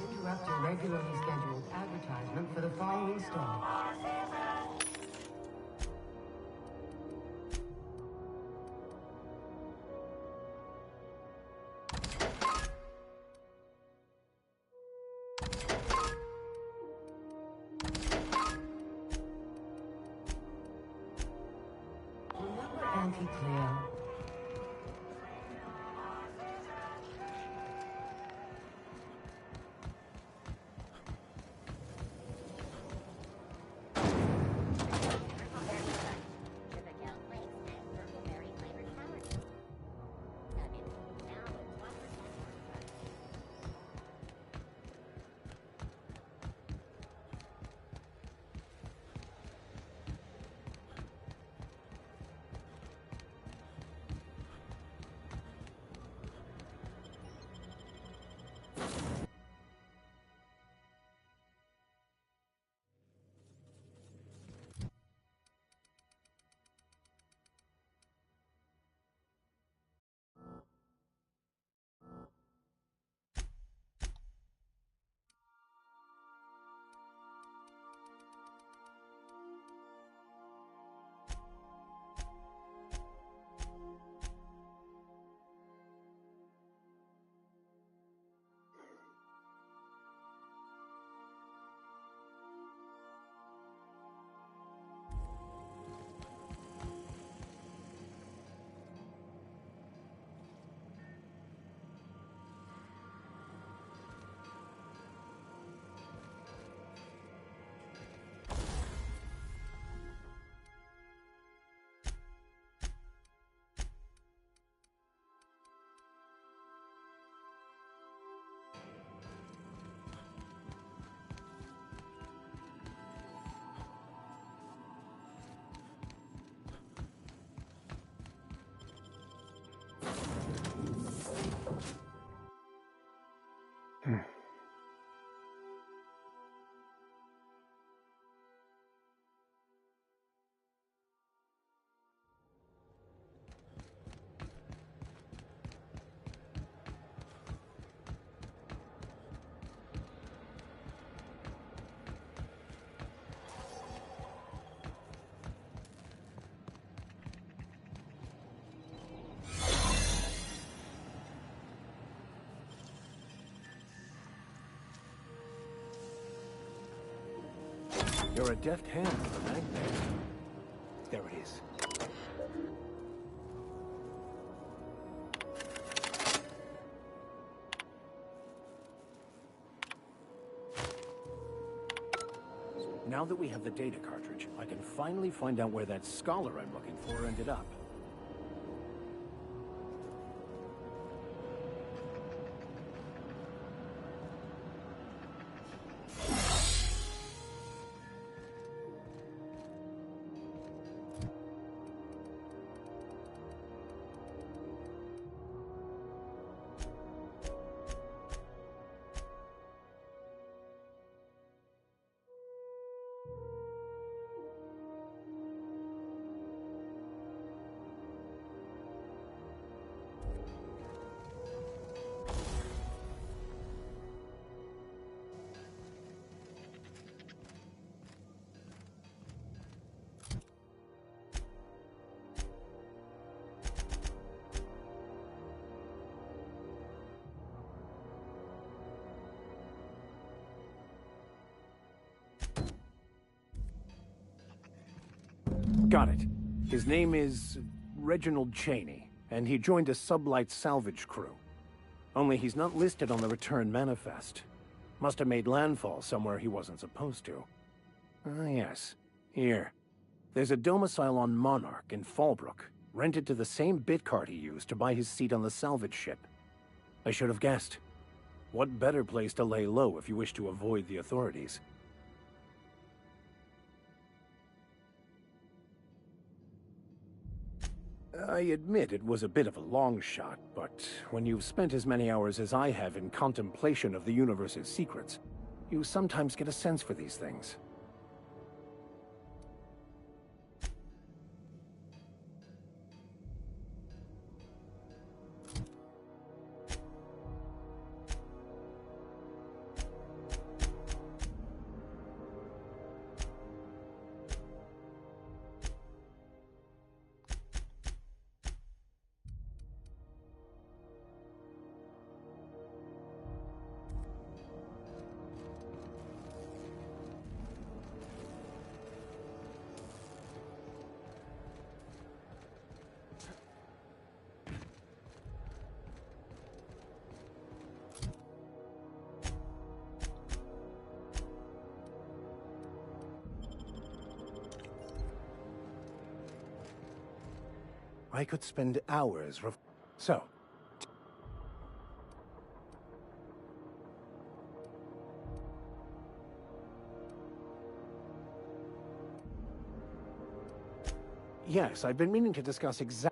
Interrupt your regularly scheduled advertisement for the following store. Remember Auntie Cleo? You're a deft hand with the magnet. There it is. Now that we have the data cartridge, I can finally find out where that scholar I'm looking for ended up. Got it. His name is Reginald Cheney, and he joined a sublight salvage crew. Only he's not listed on the return manifest. Must have made landfall somewhere he wasn't supposed to. Ah, yes. Here. There's a domicile on Monarch in Fallbrook, rented to the same bit card he used to buy his seat on the salvage ship. I should have guessed. What better place to lay low if you wish to avoid the authorities? I admit it was a bit of a long shot, but when you've spent as many hours as I have in contemplation of the universe's secrets, you sometimes get a sense for these things. I could spend hours So... Yes, I've been meaning to discuss exactly...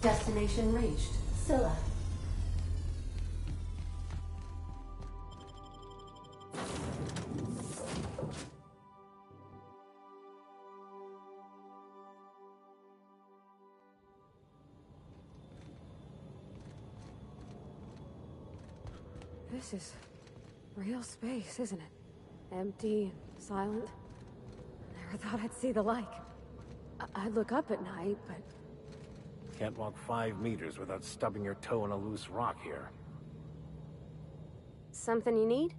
Destination reached. Scylla. This is real space, isn't it? Empty and silent. Never thought I'd see the like. I'd look up at night, but... Can't walk 5 meters without stubbing your toe on a loose rock here. Something you need?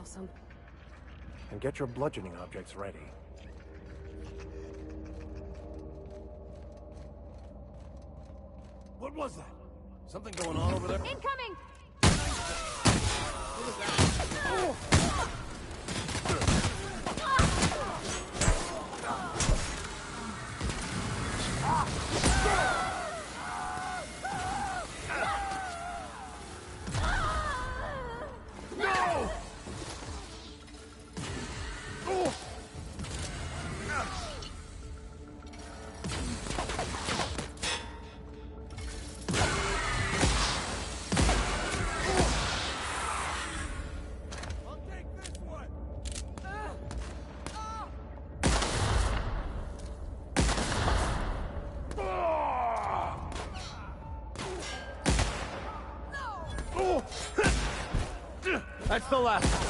Some. And get your bludgeoning objects ready. What was that? Something going on over there? Incoming! That's the last.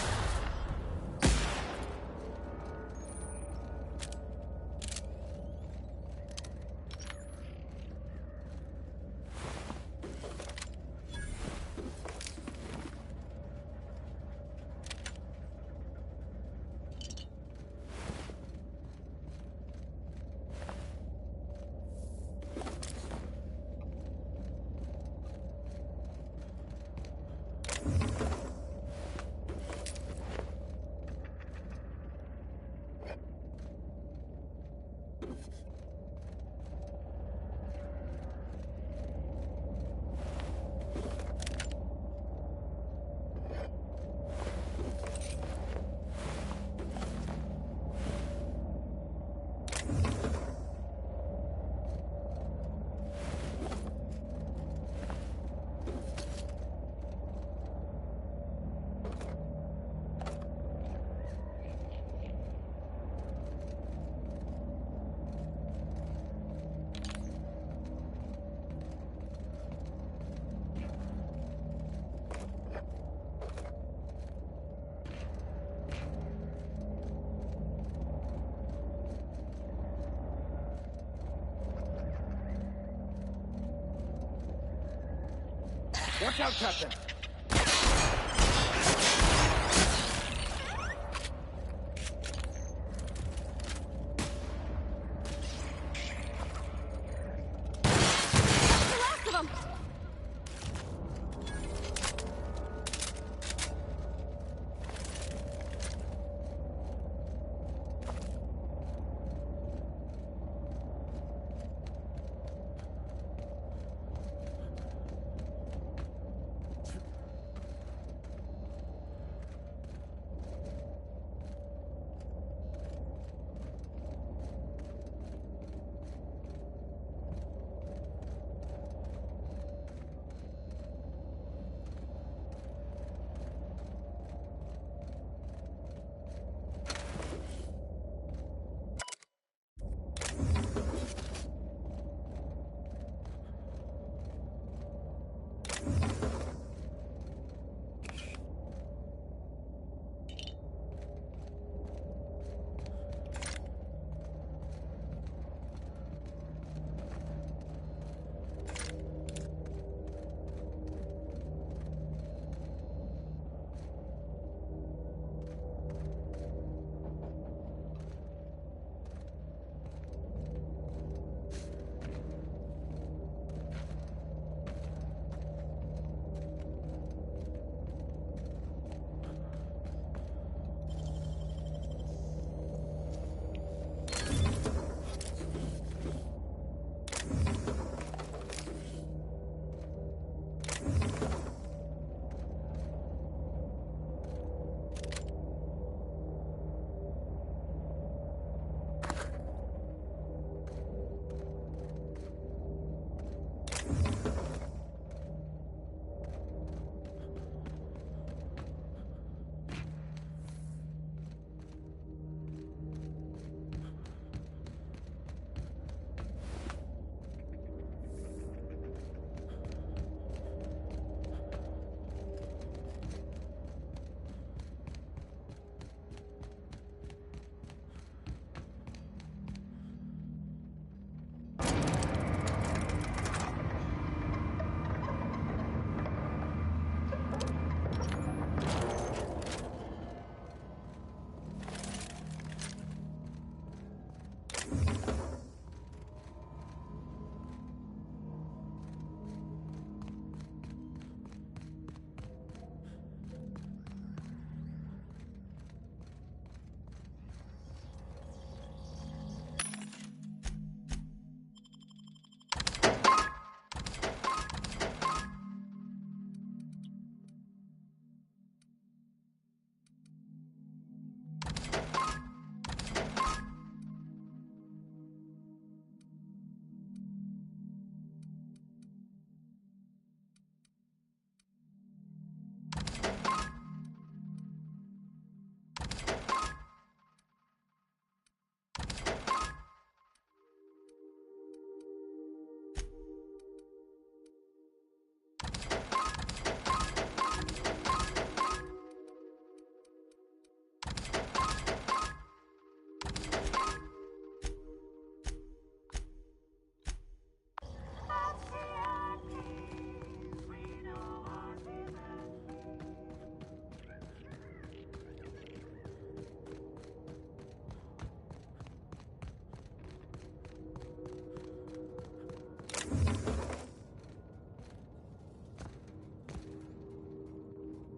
Watch out, Captain! The last of them!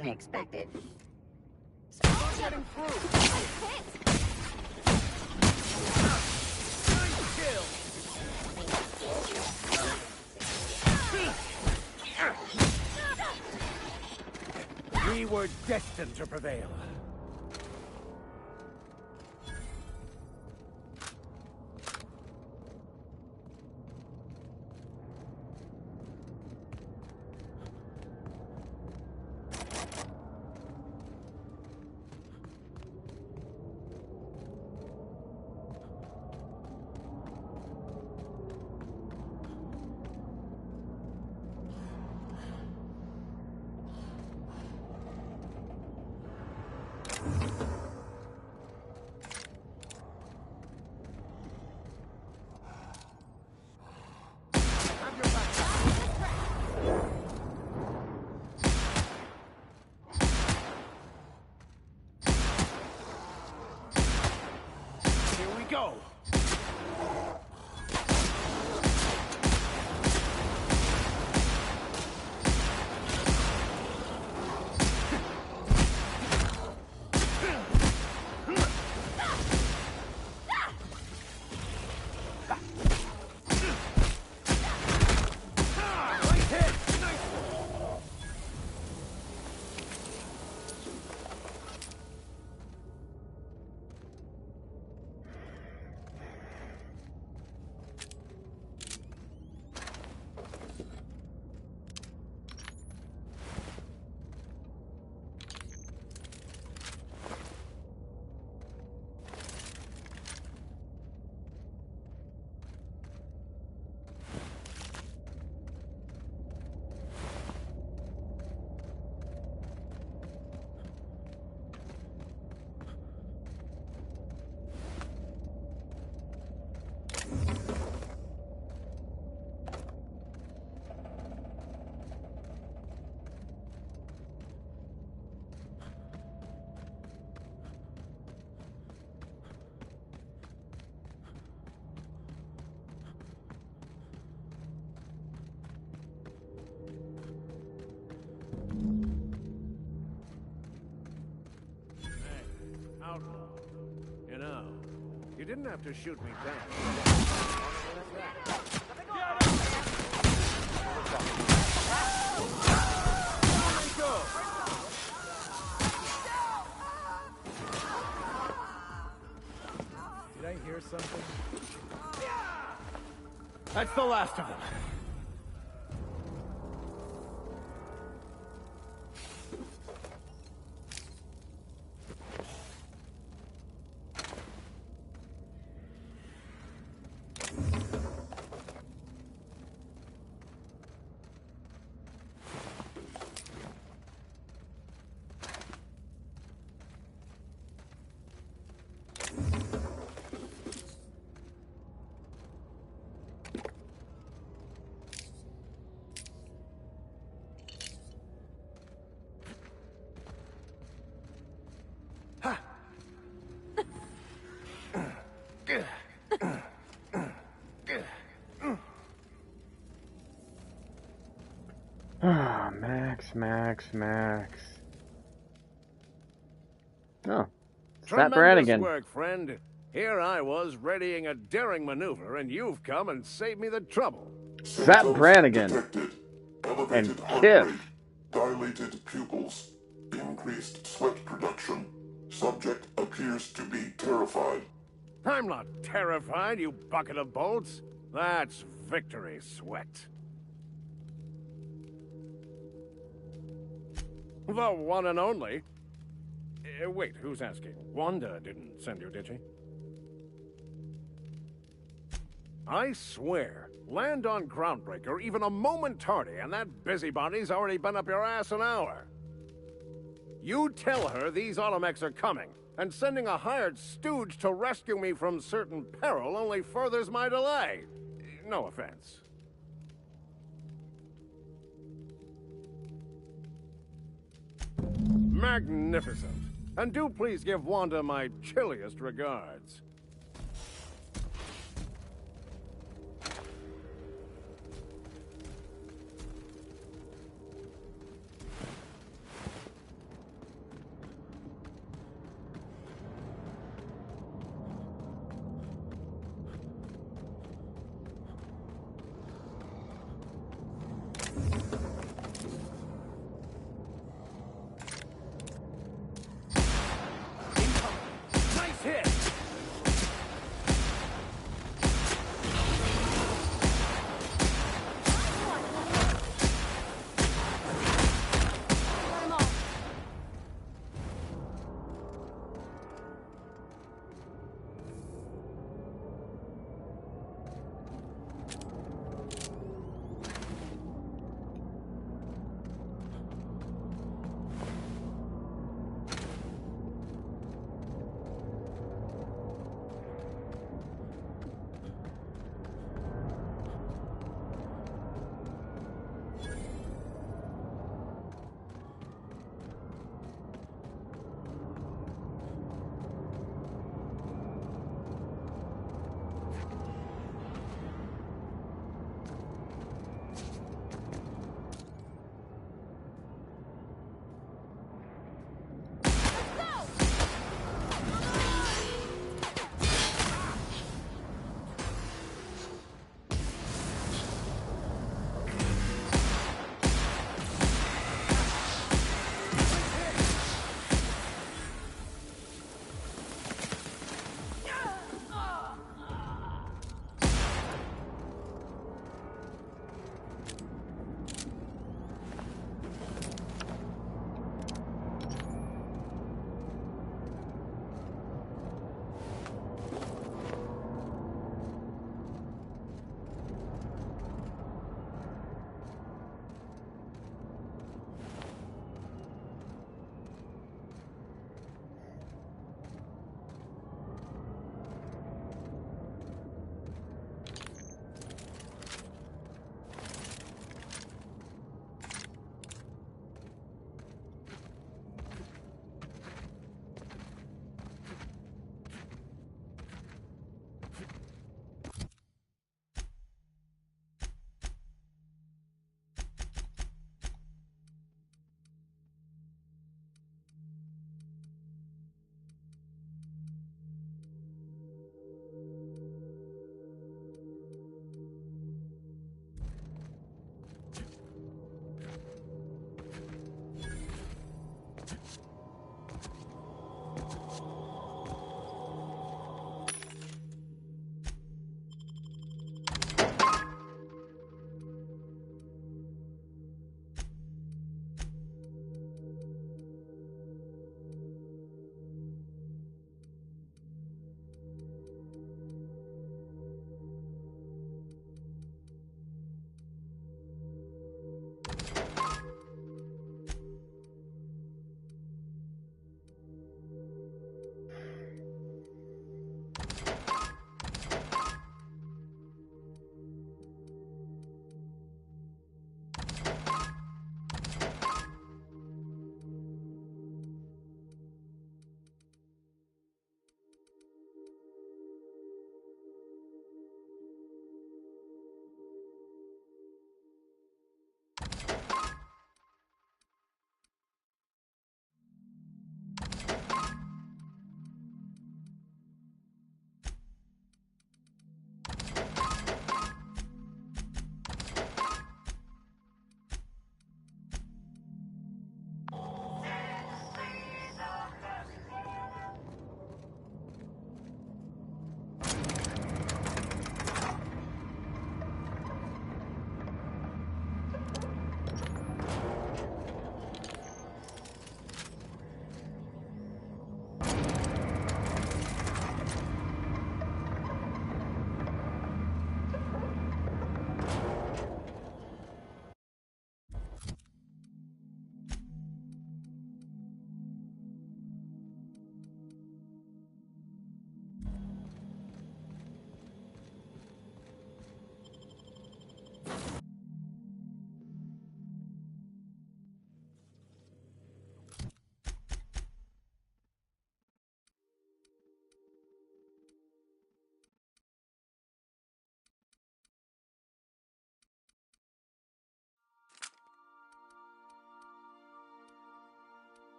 Unexpected. Getting through. I'm hit. We were destined to prevail. Nice hit! Nice. Outlaw. You know, you didn't have to shoot me down. Did I hear something? That's the last of them. Ah, Max. Oh, it's that Brannigan. Tremendous work, friend. Here I was readying a daring maneuver, and you've come and saved me the trouble. That Brannigan. And Pihve. Dilated pupils. Increased sweat production. Subject appears to be terrified. I'm not terrified, you bucket of bolts. That's victory sweat. The one and only. Wait, who's asking? Wanda didn't send you, did she? I swear, land on GroundBreaker even a moment tardy, and that busybody's already been up your ass an hour. You tell her these automechs are coming, and sending a hired stooge to rescue me from certain peril only furthers my delay. No offense. Magnificent. And do please give Wanda my chilliest regards. Nice hit!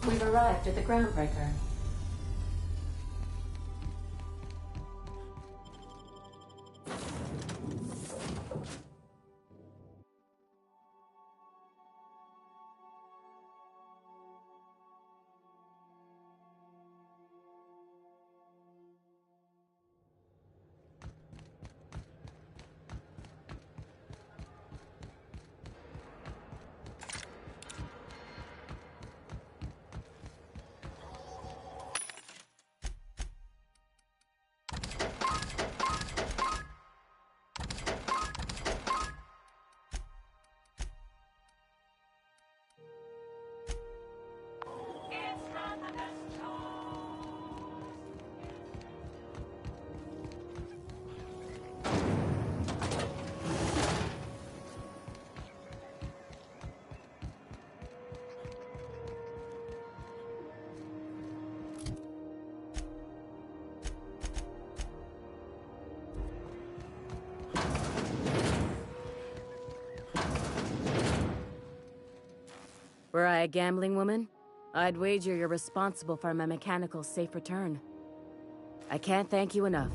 We've arrived at the Groundbreaker. Were I a gambling woman, I'd wager you're responsible for my mechanical safe return. I can't thank you enough.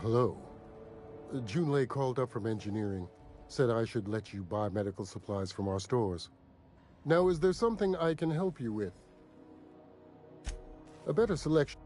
Hello. Junlei called up from engineering. Said I should let you buy medical supplies from our stores. Now, is there something I can help you with? A better selection.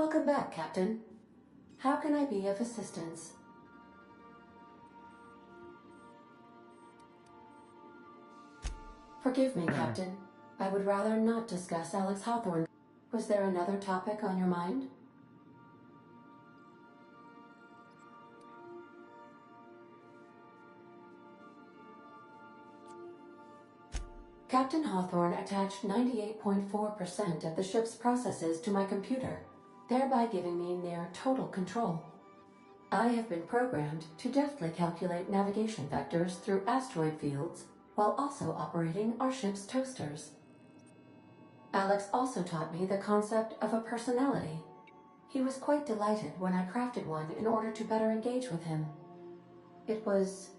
Welcome back, Captain. How can I be of assistance? Forgive me, Captain. I would rather not discuss Alex Hawthorne. Was there another topic on your mind? Captain Hawthorne attached 98.4% of the ship's processes to my computer, thereby giving me near total control. I have been programmed to deftly calculate navigation vectors through asteroid fields while also operating our ship's toasters. Alex also taught me the concept of a personality. He was quite delighted when I crafted one in order to better engage with him. It was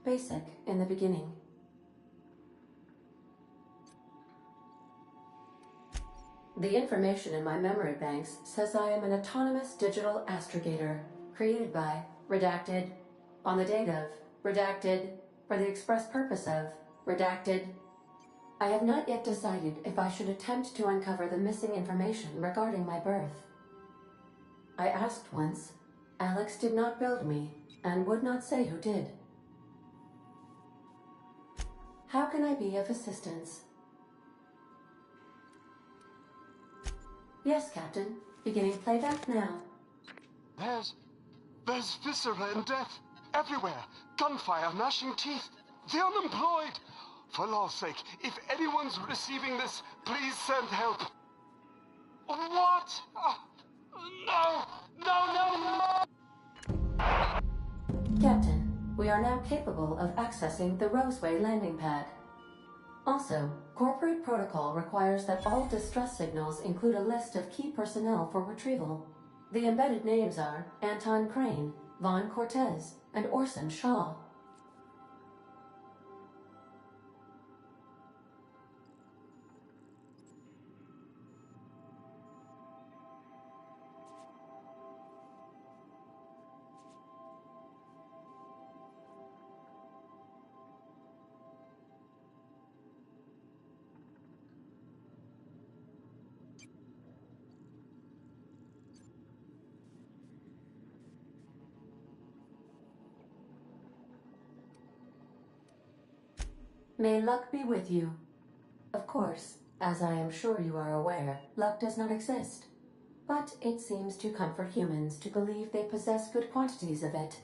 basic in the beginning. The information in my memory banks says I am an autonomous digital astrogator, created by, redacted, on the date of, redacted, for the express purpose of, redacted. I have not yet decided if I should attempt to uncover the missing information regarding my birth. I asked once. Alex did not build me, and would not say who did. How can I be of assistance? Yes, Captain. Beginning playback now. There's viscera and death everywhere. Gunfire, gnashing teeth. The unemployed. For law's sake, if anyone's receiving this, please send help. What? No! No, no, no! Captain, we are now capable of accessing the Roseway landing pad. Also, corporate protocol requires that all distress signals include a list of key personnel for retrieval. The embedded names are Anton Crane, Vaughn Cortez, and Orson Shaw. May luck be with you. Of course, as I am sure you are aware, luck does not exist. But it seems to comfort humans to believe they possess good quantities of it.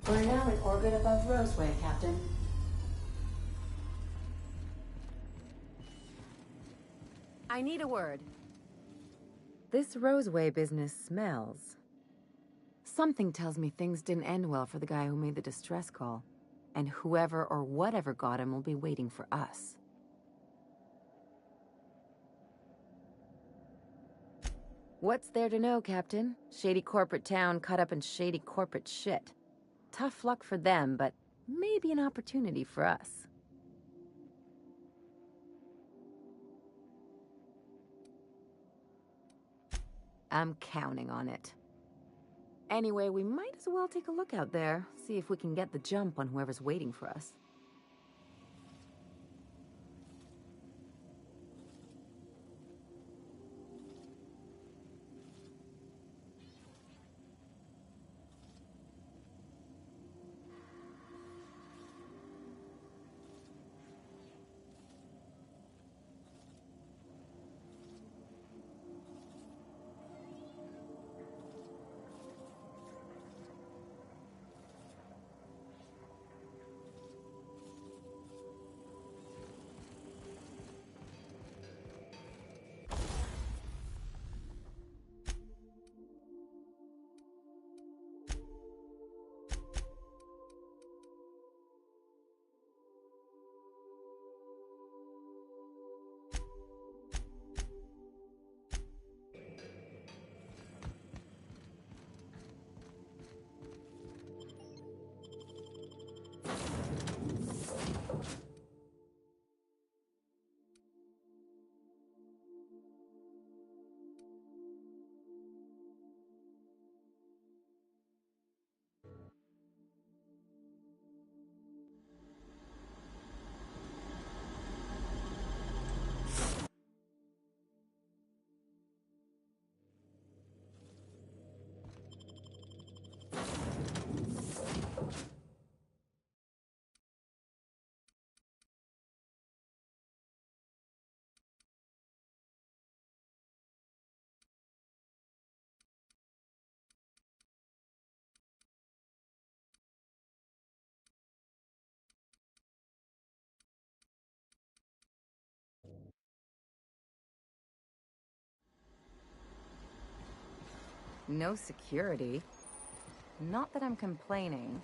We're now in orbit above Roseway, Captain. I need a word. This Roseway business smells. Something tells me things didn't end well for the guy who made the distress call. And whoever or whatever got him will be waiting for us. What's there to know, Captain? Shady corporate town cut up in shady corporate shit. Tough luck for them, but maybe an opportunity for us. I'm counting on it. Anyway, we might as well take a look out there, see if we can get the jump on whoever's waiting for us. No security. Not that I'm complaining.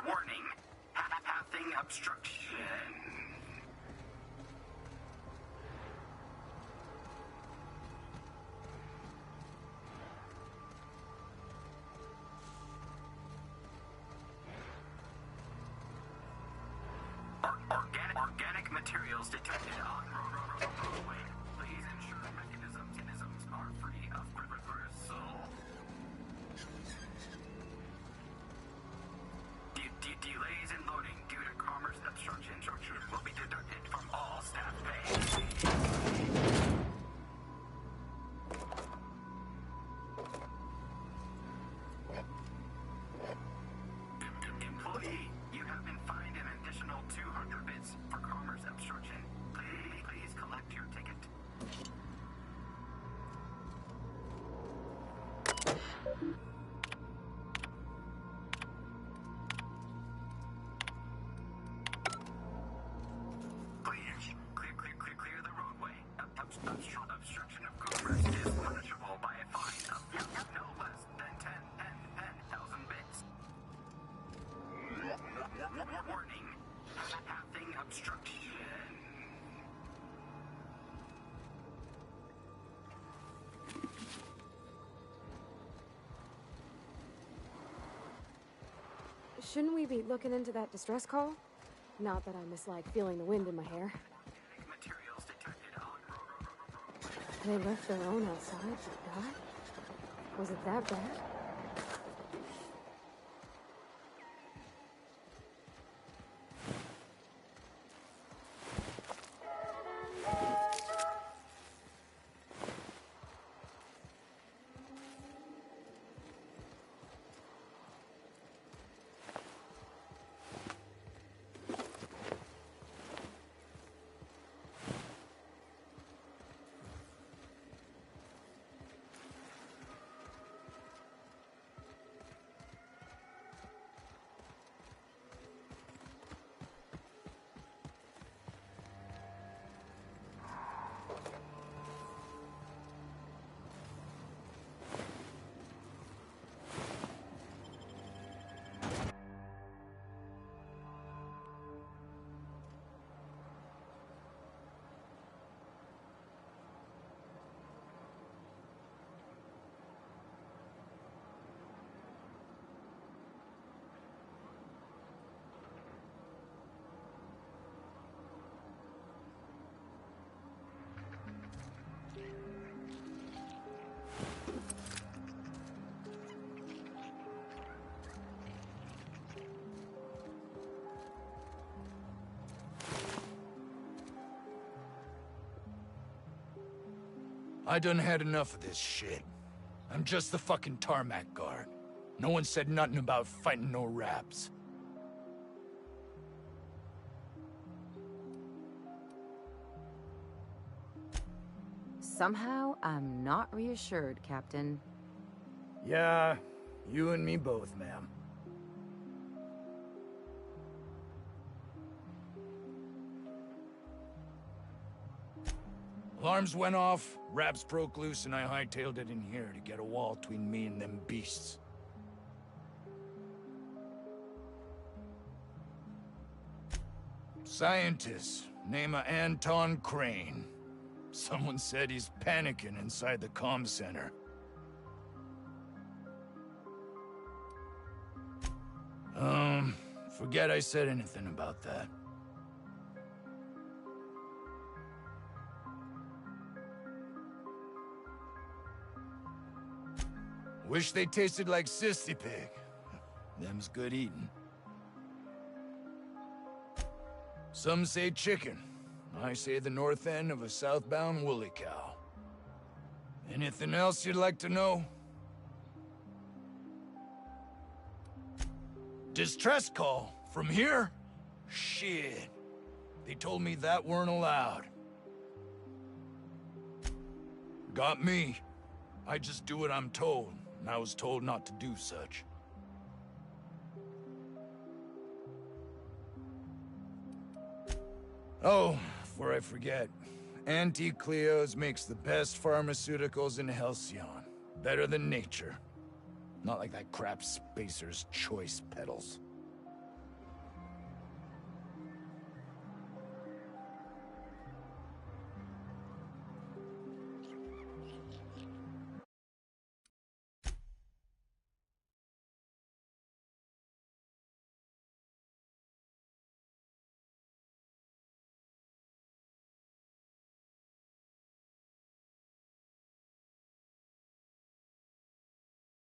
Warning. Pathing obstruction. Organic materials detected on roadway. Please ensure mechanisms are free of reversal. Delays in loading due to commerce obstruction will be deducted from all staff pay. Employee, you have been Shouldn't we be looking into that distress call? Not that I mislike feeling the wind in my hair. Materials detected on. They left their own outside to die? Was it that bad? I done had enough of this shit. I'm just the fucking tarmac guard. No one said nothing about fighting no raps. Somehow, I'm not reassured, Captain. Yeah, you and me both, ma'am. Alarms went off, raps broke loose, and I hightailed it in here to get a wall between me and them beasts. Scientist, name of Anton Crane. Someone said he's panicking inside the comm center. Forget I said anything about that. Wish they tasted like sissy pig. Them's good eating. Some say chicken. I say the north end of a southbound woolly cow. Anything else you'd like to know? Distress call? From here? Shit. They told me that weren't allowed. Got me. I just do what I'm told, and I was told not to do such. Oh, before I forget, Auntie Cleo's makes the best pharmaceuticals in Halcyon. Better than nature. Not like that crap Spacer's Choice pedals.